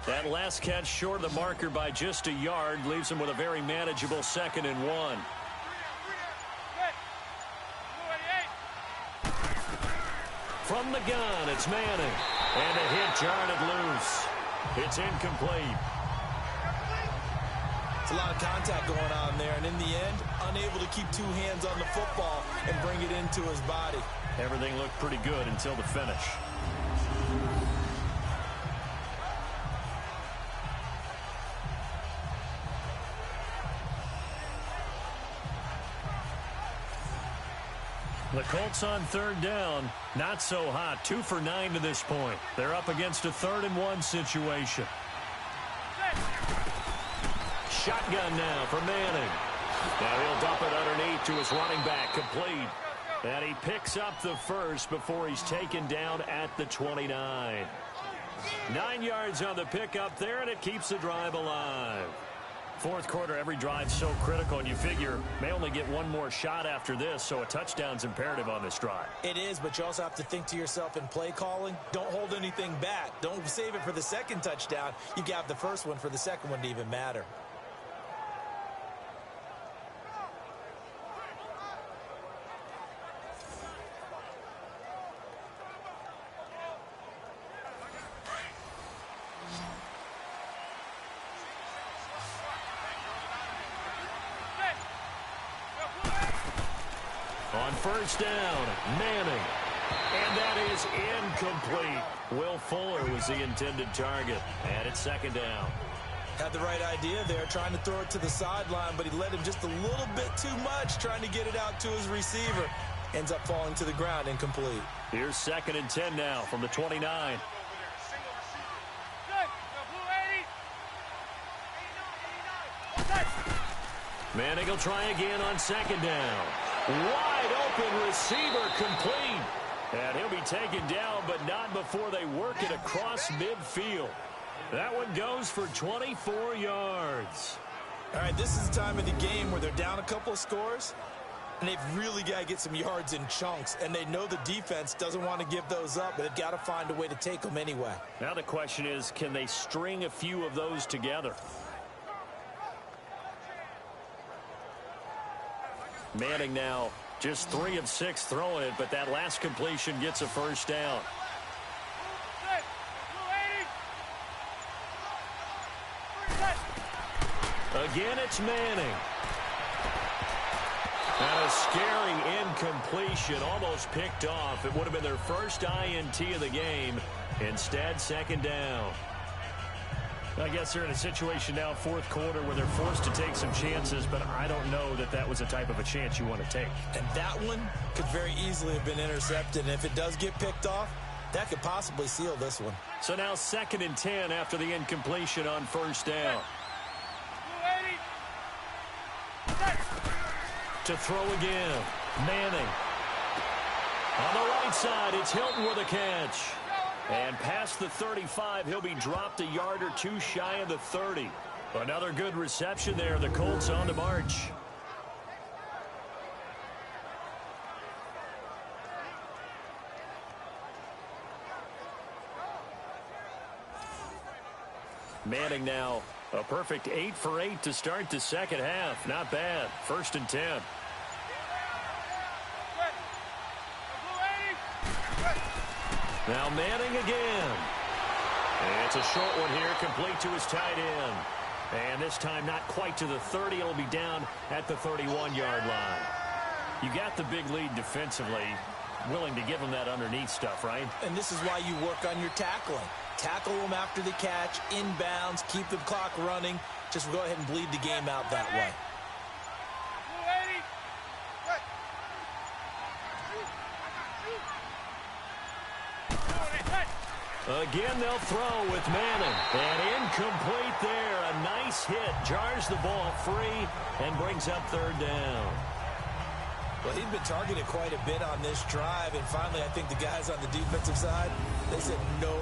[SPEAKER 2] That last catch short of the marker by just a yard leaves him with a very manageable 2nd and 1. From the gun, it's Manning. And a hit jarred it loose. It's incomplete.
[SPEAKER 3] It's a lot of contact going on there, and in the end, unable to keep 2 hands on the football and bring it into his body.
[SPEAKER 2] Everything looked pretty good until the finish. The Colts on 3rd down, not so hot. 2 for 9 to this point. They're up against a 3rd and 1 situation. Shotgun now for Manning. Now he'll dump it underneath to his running back, complete. And he picks up the first before he's taken down at the 29. 9 yards on the pickup there, and it keeps the drive alive. Fourth quarter, every drive's so critical, and you figure may only get 1 more shot after this, so a touchdown's imperative on this drive.
[SPEAKER 3] It is, but you also have to think to yourself in play calling, don't hold anything back. Don't save it for the second touchdown. You got to have the first one for the second one to even matter.
[SPEAKER 2] On first down, Manning. And that is incomplete. Will Fuller was the intended target. And it's 2nd down.
[SPEAKER 3] Had the right idea there, trying to throw it to the sideline, but he led him just a little bit too much, trying to get it out to his receiver. Ends up falling to the ground, incomplete.
[SPEAKER 2] Here's 2nd and 10 now from the 29. Manning will try again on 2nd down. Wide open receiver, complete. And he'll be taken down, but not before they work it across midfield. That one goes for 24 yards.
[SPEAKER 3] All right, this is the time of the game where they're down a couple of scores, and they've really got to get some yards in chunks, and they know the defense doesn't want to give those up, but they've got to find a way to take them anyway.
[SPEAKER 2] Now the question is, can they string a few of those together? Manning now Just 3 of 6 throwing it, but that last completion gets a first down. Again, it's Manning. And a scary incompletion, almost picked off. It would have been their first INT of the game. Instead, second down. I guess they're in a situation now, fourth quarter, where they're forced to take some chances, but I don't know that that was a type of a chance you want to take.
[SPEAKER 3] And that one could very easily have been intercepted, and if it does get picked off, that could possibly seal this one.
[SPEAKER 2] So now 2nd and 10 after the incompletion on first down. To throw again, Manning. On the right side, it's Hilton with a catch. And past the 35, he'll be dropped a yard or two shy of the 30. Another good reception there. The Colts on the march. Manning now a perfect 8 for 8 to start the second half. Not bad. 1st and 10. Now Manning again. And it's a short one here, complete to his tight end. And this time not quite to the 30. It'll be down at the 31-yard line. You got the big lead defensively. Willing to give them that underneath stuff, right?
[SPEAKER 3] And this is why you work on your tackling. Tackle them after the catch, inbounds, keep the clock running. Just go ahead and bleed the game out that way.
[SPEAKER 2] Again, they'll throw with Manning. And incomplete there. A nice hit. Jars the ball free and brings up 3rd down.
[SPEAKER 3] Well, he'd been targeted quite a bit on this drive, and finally I think the guys on the defensive side, they said no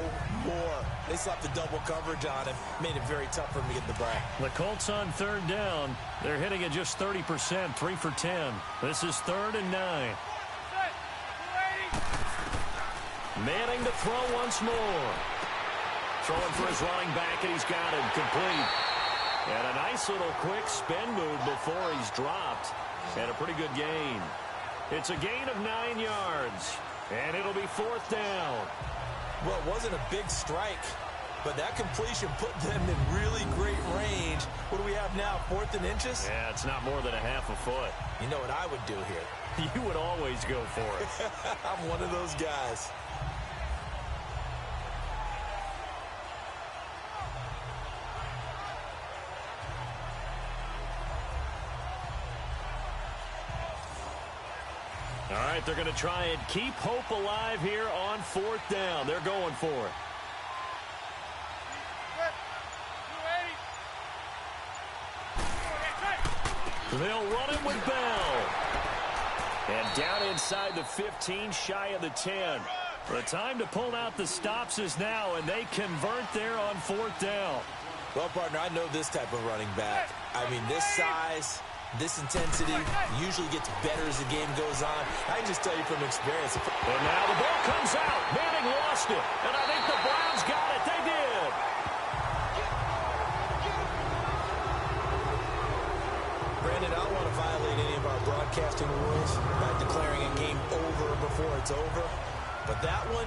[SPEAKER 3] more. They slapped the double coverage on him, made it very tough for him to get the ball.
[SPEAKER 2] The Colts on 3rd down. They're hitting at just 30%, 3 for 10. This is 3rd and 9. Manning to throw once more. Throwing for his running back, and he's got him complete. And a nice little quick spin move before he's dropped. And a pretty good gain. It's a gain of 9 yards. And it'll be 4th down.
[SPEAKER 3] Well, it wasn't a big strike, but that completion put them in really great range. What do we have now, 4th and inches?
[SPEAKER 2] Yeah, it's not more than a half a foot.
[SPEAKER 3] You know what I would do here?
[SPEAKER 2] You would always go for it.
[SPEAKER 3] I'm one of those guys.
[SPEAKER 2] All right, they're going to try and keep hope alive here on 4th down. They're going for it. They'll run it with Bell. And down inside the 15, shy of the 10. The time to pull out the stops is now, and they convert there on 4th down.
[SPEAKER 3] Well, partner, I know this type of running back. I mean, this size, this intensity usually gets better as the game goes on. I can just tell you from experience.
[SPEAKER 2] And now the ball comes out. Manning lost it. And I think the Browns got it. They did.
[SPEAKER 3] Brandon, I don't want to violate any of our broadcasting rules by declaring a game over before it's over. But that one,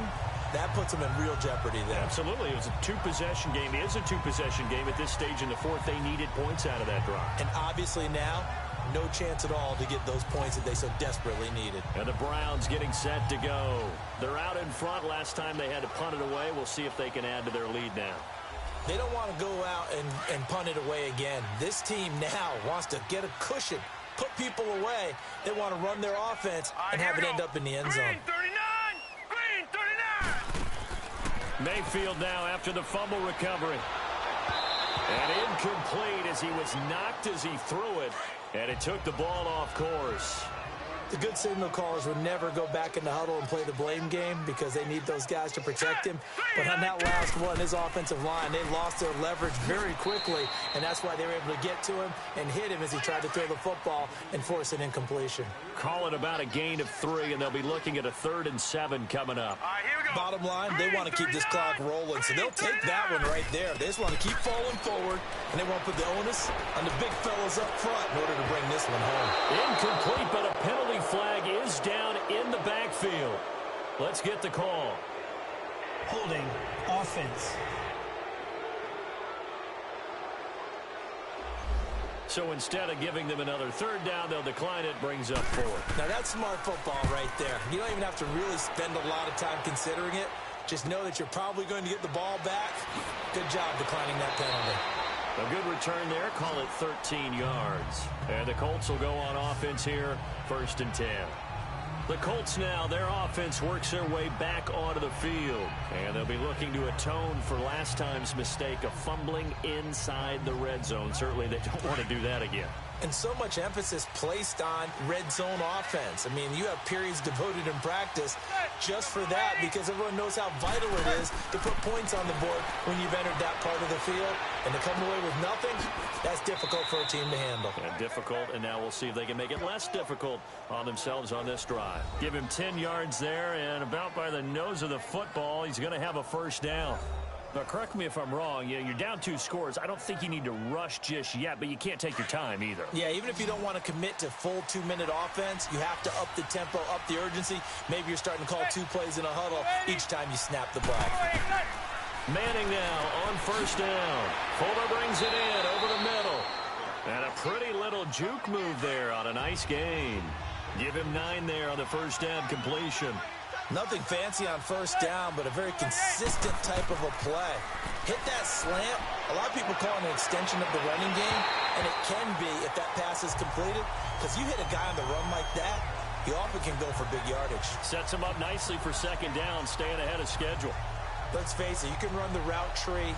[SPEAKER 3] that puts them in real jeopardy there.
[SPEAKER 2] Absolutely. It was a 2-possession game. It is a 2-possession game at this stage in the 4th. They needed points out of that drive.
[SPEAKER 3] And obviously now, no chance at all to get those points that they so desperately needed.
[SPEAKER 2] And the Browns getting set to go. They're out in front. Last time they had to punt it away. We'll see if they can add to their lead now.
[SPEAKER 3] They don't want to go out and punt it away again. This team now wants to get a cushion, put people away. They want to run their offense and have it end up in the end zone.
[SPEAKER 4] Green 39!
[SPEAKER 2] Mayfield now after the fumble recovery. And incomplete as he was knocked as he threw it. And it took the ball off course.
[SPEAKER 3] The good signal callers would never go back in the huddle and play the blame game because they need those guys to protect him. But on that last one, his offensive line, they lost their leverage very quickly, and that's why they were able to get to him and hit him as he tried to throw the football and force an incompletion.
[SPEAKER 2] Call it about a gain of 3, and they'll be looking at a 3rd and 7 coming up.
[SPEAKER 4] All right, here we go.
[SPEAKER 3] Bottom line, they want to keep this clock rolling, so they'll take that one right there. They just want to keep falling forward, and they want to put the onus on the big fellas up front in order to bring this one home.
[SPEAKER 2] Incomplete, but a penalty holding flag is down in the backfield. Let's get the call.
[SPEAKER 5] Holding offense.
[SPEAKER 2] So instead of giving them another third down, they'll decline it, brings up fourth.
[SPEAKER 3] Now that's smart football right there. You don't even have to really spend a lot of time considering it. Just know that you're probably going to get the ball back. Good job declining that penalty.
[SPEAKER 2] A good return there. Call it 13 yards. And the Colts will go on offense here, 1st and 10. The Colts now, their offense works their way back onto the field. And they'll be looking to atone for last time's mistake of fumbling inside the red zone. Certainly they don't want to do that again.
[SPEAKER 3] And so much emphasis placed on red zone offense. I mean, you have periods devoted in practice just for that because everyone knows how vital it is to put points on the board when you've entered that part of the field. And to come away with nothing, that's difficult for a team to handle.
[SPEAKER 2] And difficult, and now we'll see if they can make it less difficult on themselves on this drive. Give him 10 yards there, and about by the nose of the football, he's going to have a first down. Now, correct me if I'm wrong. You're down 2 scores. I don't think you need to rush just yet, but you can't take your time either.
[SPEAKER 3] Yeah, even if you don't want to commit to full 2-minute offense, you have to up the tempo, up the urgency. Maybe you're starting to call 2 plays in a huddle each time you snap the ball.
[SPEAKER 2] Manning now on first down. Fuller brings it in over the middle. And a pretty little juke move there on a nice gain. Give him 9 there on the first down completion.
[SPEAKER 3] Nothing fancy on first down, but a very consistent type of a play. Hit that slant. A lot of people call it an extension of the running game, and it can be if that pass is completed, because you hit a guy on the run like that, he often can go for big yardage.
[SPEAKER 2] Sets him up nicely for second down, staying ahead of schedule.
[SPEAKER 3] Let's face it, you can run the route tree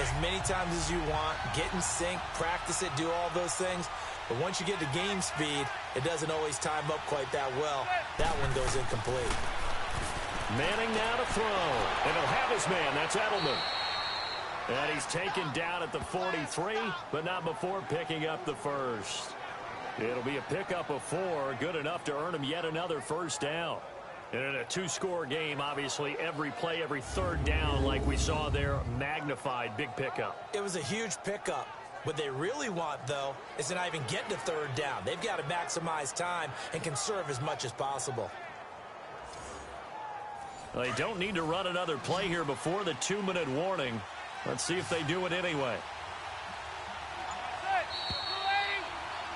[SPEAKER 3] as many times as you want, get in sync, practice it, do all those things. But once you get to game speed, it doesn't always time up quite that well. That one goes incomplete.
[SPEAKER 2] Manning now to throw. And he'll have his man. That's Edelman. And he's taken down at the 43, but not before picking up the first. It'll be a pickup of 4, good enough to earn him yet another first down. And in a 2-score game, obviously, every play, every third down, like we saw there, magnified, big pickup.
[SPEAKER 3] It was a huge pickup. What they really want, though, is to not even get to third down. They've got to maximize time and conserve as much as possible.
[SPEAKER 2] They don't need to run another play here before the 2-minute warning. Let's see if they do it anyway.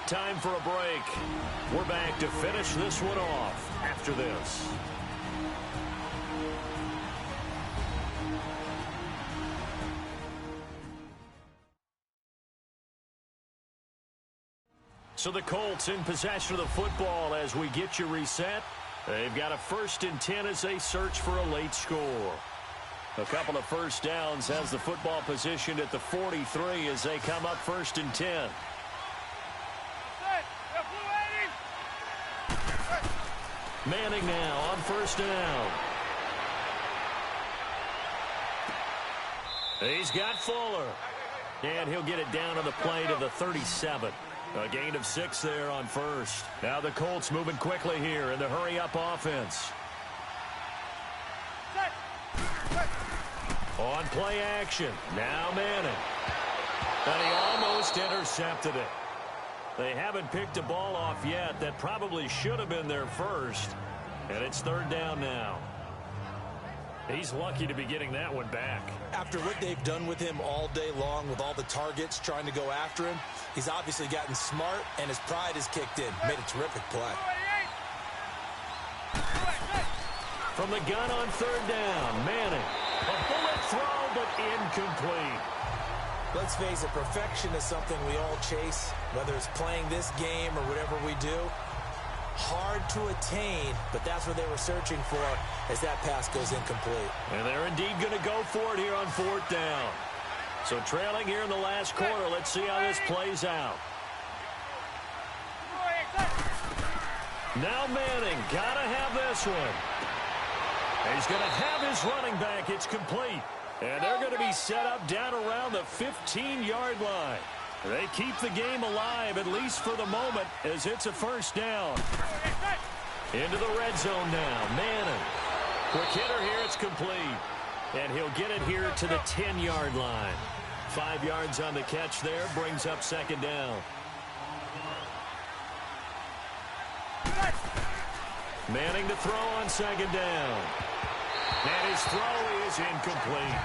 [SPEAKER 2] Time for a break. We're back to finish this one off after this. So the Colts in possession of the football as we get you reset. They've got a 1st and 10 as they search for a late score. A couple of first downs has the football positioned at the 43 as they come up 1st and 10. Manning now on first down. He's got Fuller. And he'll get it down to the play to the 37. A gain of 6 there on first. Now the Colts moving quickly here in the hurry-up offense. On play action. Now Manning. And he almost intercepted it. They haven't picked a ball off yet. That probably should have been their first. And it's third down now. He's lucky to be getting that one back.
[SPEAKER 3] After what they've done with him all day long with all the targets trying to go after him, he's obviously gotten smart and his pride has kicked in. Made a terrific play.
[SPEAKER 2] From the gun on third down, Manning. A bullet throw, but incomplete.
[SPEAKER 3] Let's face it, perfection is something we all chase, whether it's playing this game or whatever we do. Hard to attain, but that's what they were searching for as that pass goes incomplete.
[SPEAKER 2] And they're indeed going to go for it here on 4th down. So trailing here in the last quarter, let's see how this plays out. Now Manning, gotta have this one. He's going to have his running back. It's complete. And they're going to be set up down around the 15-yard line. They keep the game alive, at least for the moment, as it's a first down. Into the red zone now. Manning. Quick hitter here. It's complete. And he'll get it here to the 10-yard line. 5 yards on the catch there. Brings up second down. Manning to throw on second down. And his throw is incomplete.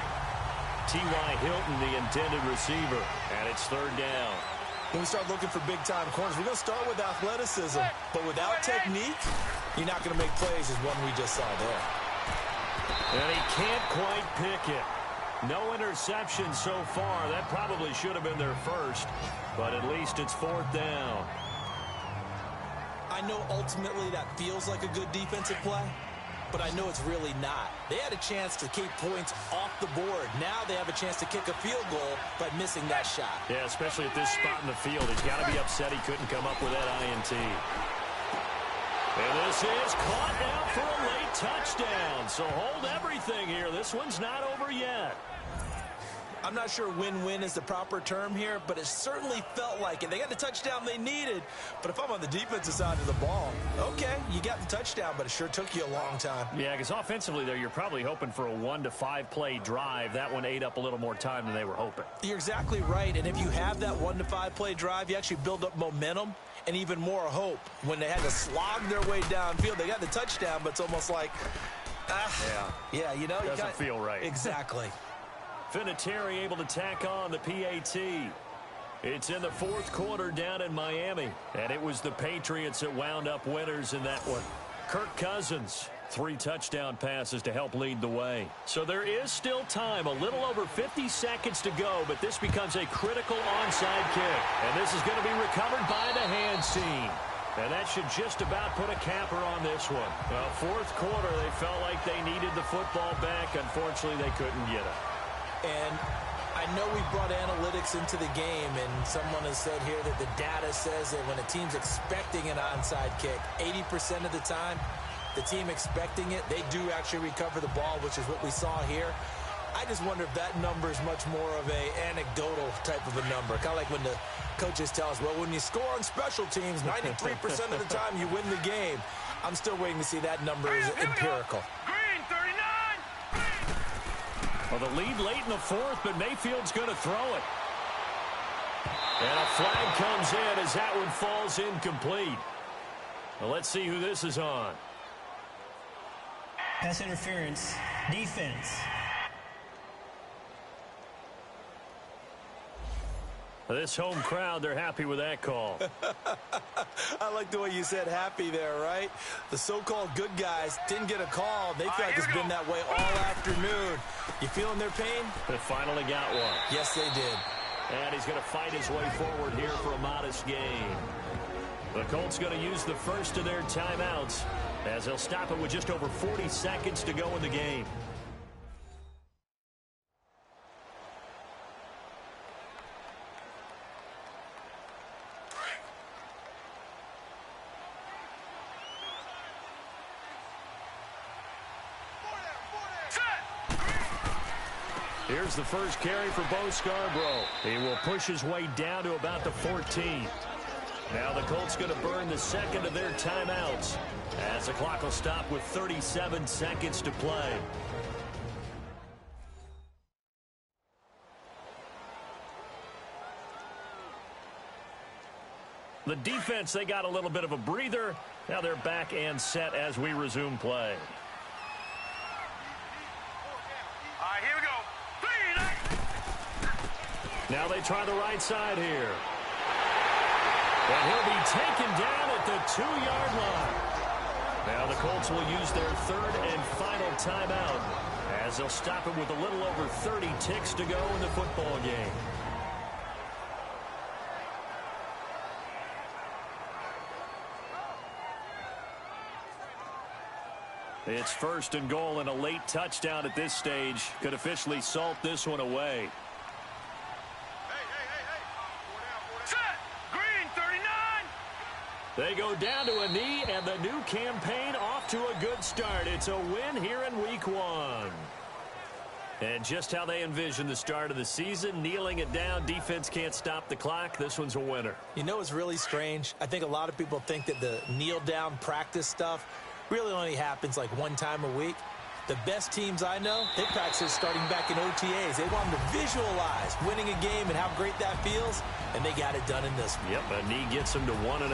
[SPEAKER 2] T.Y. Hilton, the intended receiver, and it's third down.
[SPEAKER 3] When we start looking for big-time corners, we're going to start with athleticism. But without technique, you're not going to make plays as one we just saw there.
[SPEAKER 2] And he can't quite pick it. No interception so far. That probably should have been their first, but at least it's fourth down.
[SPEAKER 3] I know ultimately that feels like a good defensive play, but I know it's really not. They had a chance to keep points off the board. Now they have a chance to kick a field goal by missing that shot.
[SPEAKER 2] Yeah, especially at this spot in the field. He's got to be upset he couldn't come up with that INT. And this is caught now for a late touchdown. So hold everything here. This one's not over yet.
[SPEAKER 3] I'm not sure win-win is the proper term here, but it certainly felt like it. They got the touchdown they needed, but if I'm on the defensive side of the ball, okay, you got the touchdown, but it sure took you a long time.
[SPEAKER 2] Yeah, because offensively there, you're probably hoping for a 1 to 5 play drive. That one ate up a little more time than they were hoping.
[SPEAKER 3] You're exactly right, and if you have that 1 to 5 play drive, you actually build up momentum and even more hope. When they had to slog their way downfield, they got the touchdown, but it's almost like, yeah, you know.
[SPEAKER 2] Doesn't feel right.
[SPEAKER 3] Exactly.
[SPEAKER 2] Vinatieri able to tack on the PAT. It's in the fourth quarter down in Miami, and it was the Patriots that wound up winners in that one. Kirk Cousins, 3 touchdown passes to help lead the way. So there is still time, a little over 50 seconds to go, but this becomes a critical onside kick. And this is going to be recovered by the hands team. And that should just about put a capper on this one. Well, fourth quarter, they felt like they needed the football back. Unfortunately, they couldn't get it.
[SPEAKER 3] And I know we brought analytics into the game, and someone has said here that the data says that when a team's expecting an onside kick, 80% of the time, the team expecting it, they do actually recover the ball, which is what we saw here. I just wonder if that number is much more of a anecdotal type of a number. Kind of like when the coaches tell us, well, when you score on special teams, 93% of the time you win the game. I'm still waiting to see that number is empirical.
[SPEAKER 4] Green 39.
[SPEAKER 2] Well, the lead late in the fourth, but Mayfield's going to throw it. And a flag comes in as that one falls incomplete. Well, let's see who this is on.
[SPEAKER 5] Pass interference. Defense.
[SPEAKER 2] This home crowd, they're happy with that call.
[SPEAKER 3] I like the way you said happy there, right? The so-called good guys didn't get a call. They feel like it's been that way all afternoon. You feeling their pain?
[SPEAKER 2] They finally got one.
[SPEAKER 3] Yes, they did.
[SPEAKER 2] And he's going to fight his way forward here for a modest gain. The Colts going to use the first of their timeouts as they'll stop it with just over 40 seconds to go in the game. Here's the first carry for Bo Scarborough. He will push his way down to about the 14. Now the Colts going to burn the second of their timeouts as the clock will stop with 37 seconds to play. The defense, they got a little bit of a breather. Now they're back and set as we resume play.
[SPEAKER 4] Here we go.
[SPEAKER 2] Now they try the right side here. And he'll be taken down at the 2-yard line. Now the Colts will use their third and final timeout as they'll stop it with a little over 30 ticks to go in the football game. It's first and goal, and a late touchdown at this stage could officially salt this one away.
[SPEAKER 4] Set. Green 39.
[SPEAKER 2] They go down to a knee, and the new campaign off to a good start. It's a win here in week 1. And just how they envision the start of the season, kneeling it down, defense can't stop the clock. This one's a winner.
[SPEAKER 3] You know, it's really strange. I think a lot of people think that the kneel-down practice stuff really only happens like one time a week. The best teams I know, they practice starting back in OTAs. They want them to visualize winning a game and how great that feels, and they got it done in this one.
[SPEAKER 2] Yep, a knee gets them to 1-0.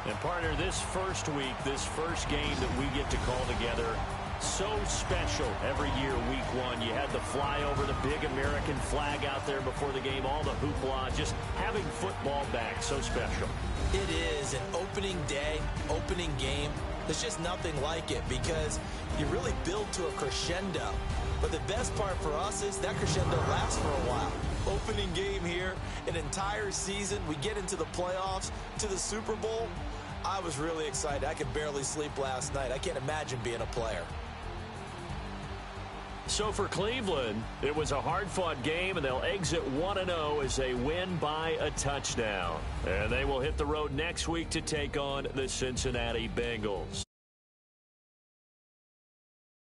[SPEAKER 2] And partner, this first week, this first game that we get to call together, so special every year week one. You had the flyover, the big American flag out there before the game, all the hoopla, just having football back, so special.
[SPEAKER 3] It is an opening day, opening game. There's just nothing like it because you really build to a crescendo. But the best part for us is that crescendo lasts for a while. Opening game here, an entire season. We get into the playoffs, to the Super Bowl. I was really excited. I could barely sleep last night. I can't imagine being a player.
[SPEAKER 2] So for Cleveland, it was a hard-fought game, and they'll exit 1-0 as they win by a touchdown. And they will hit the road next week to take on the Cincinnati Bengals.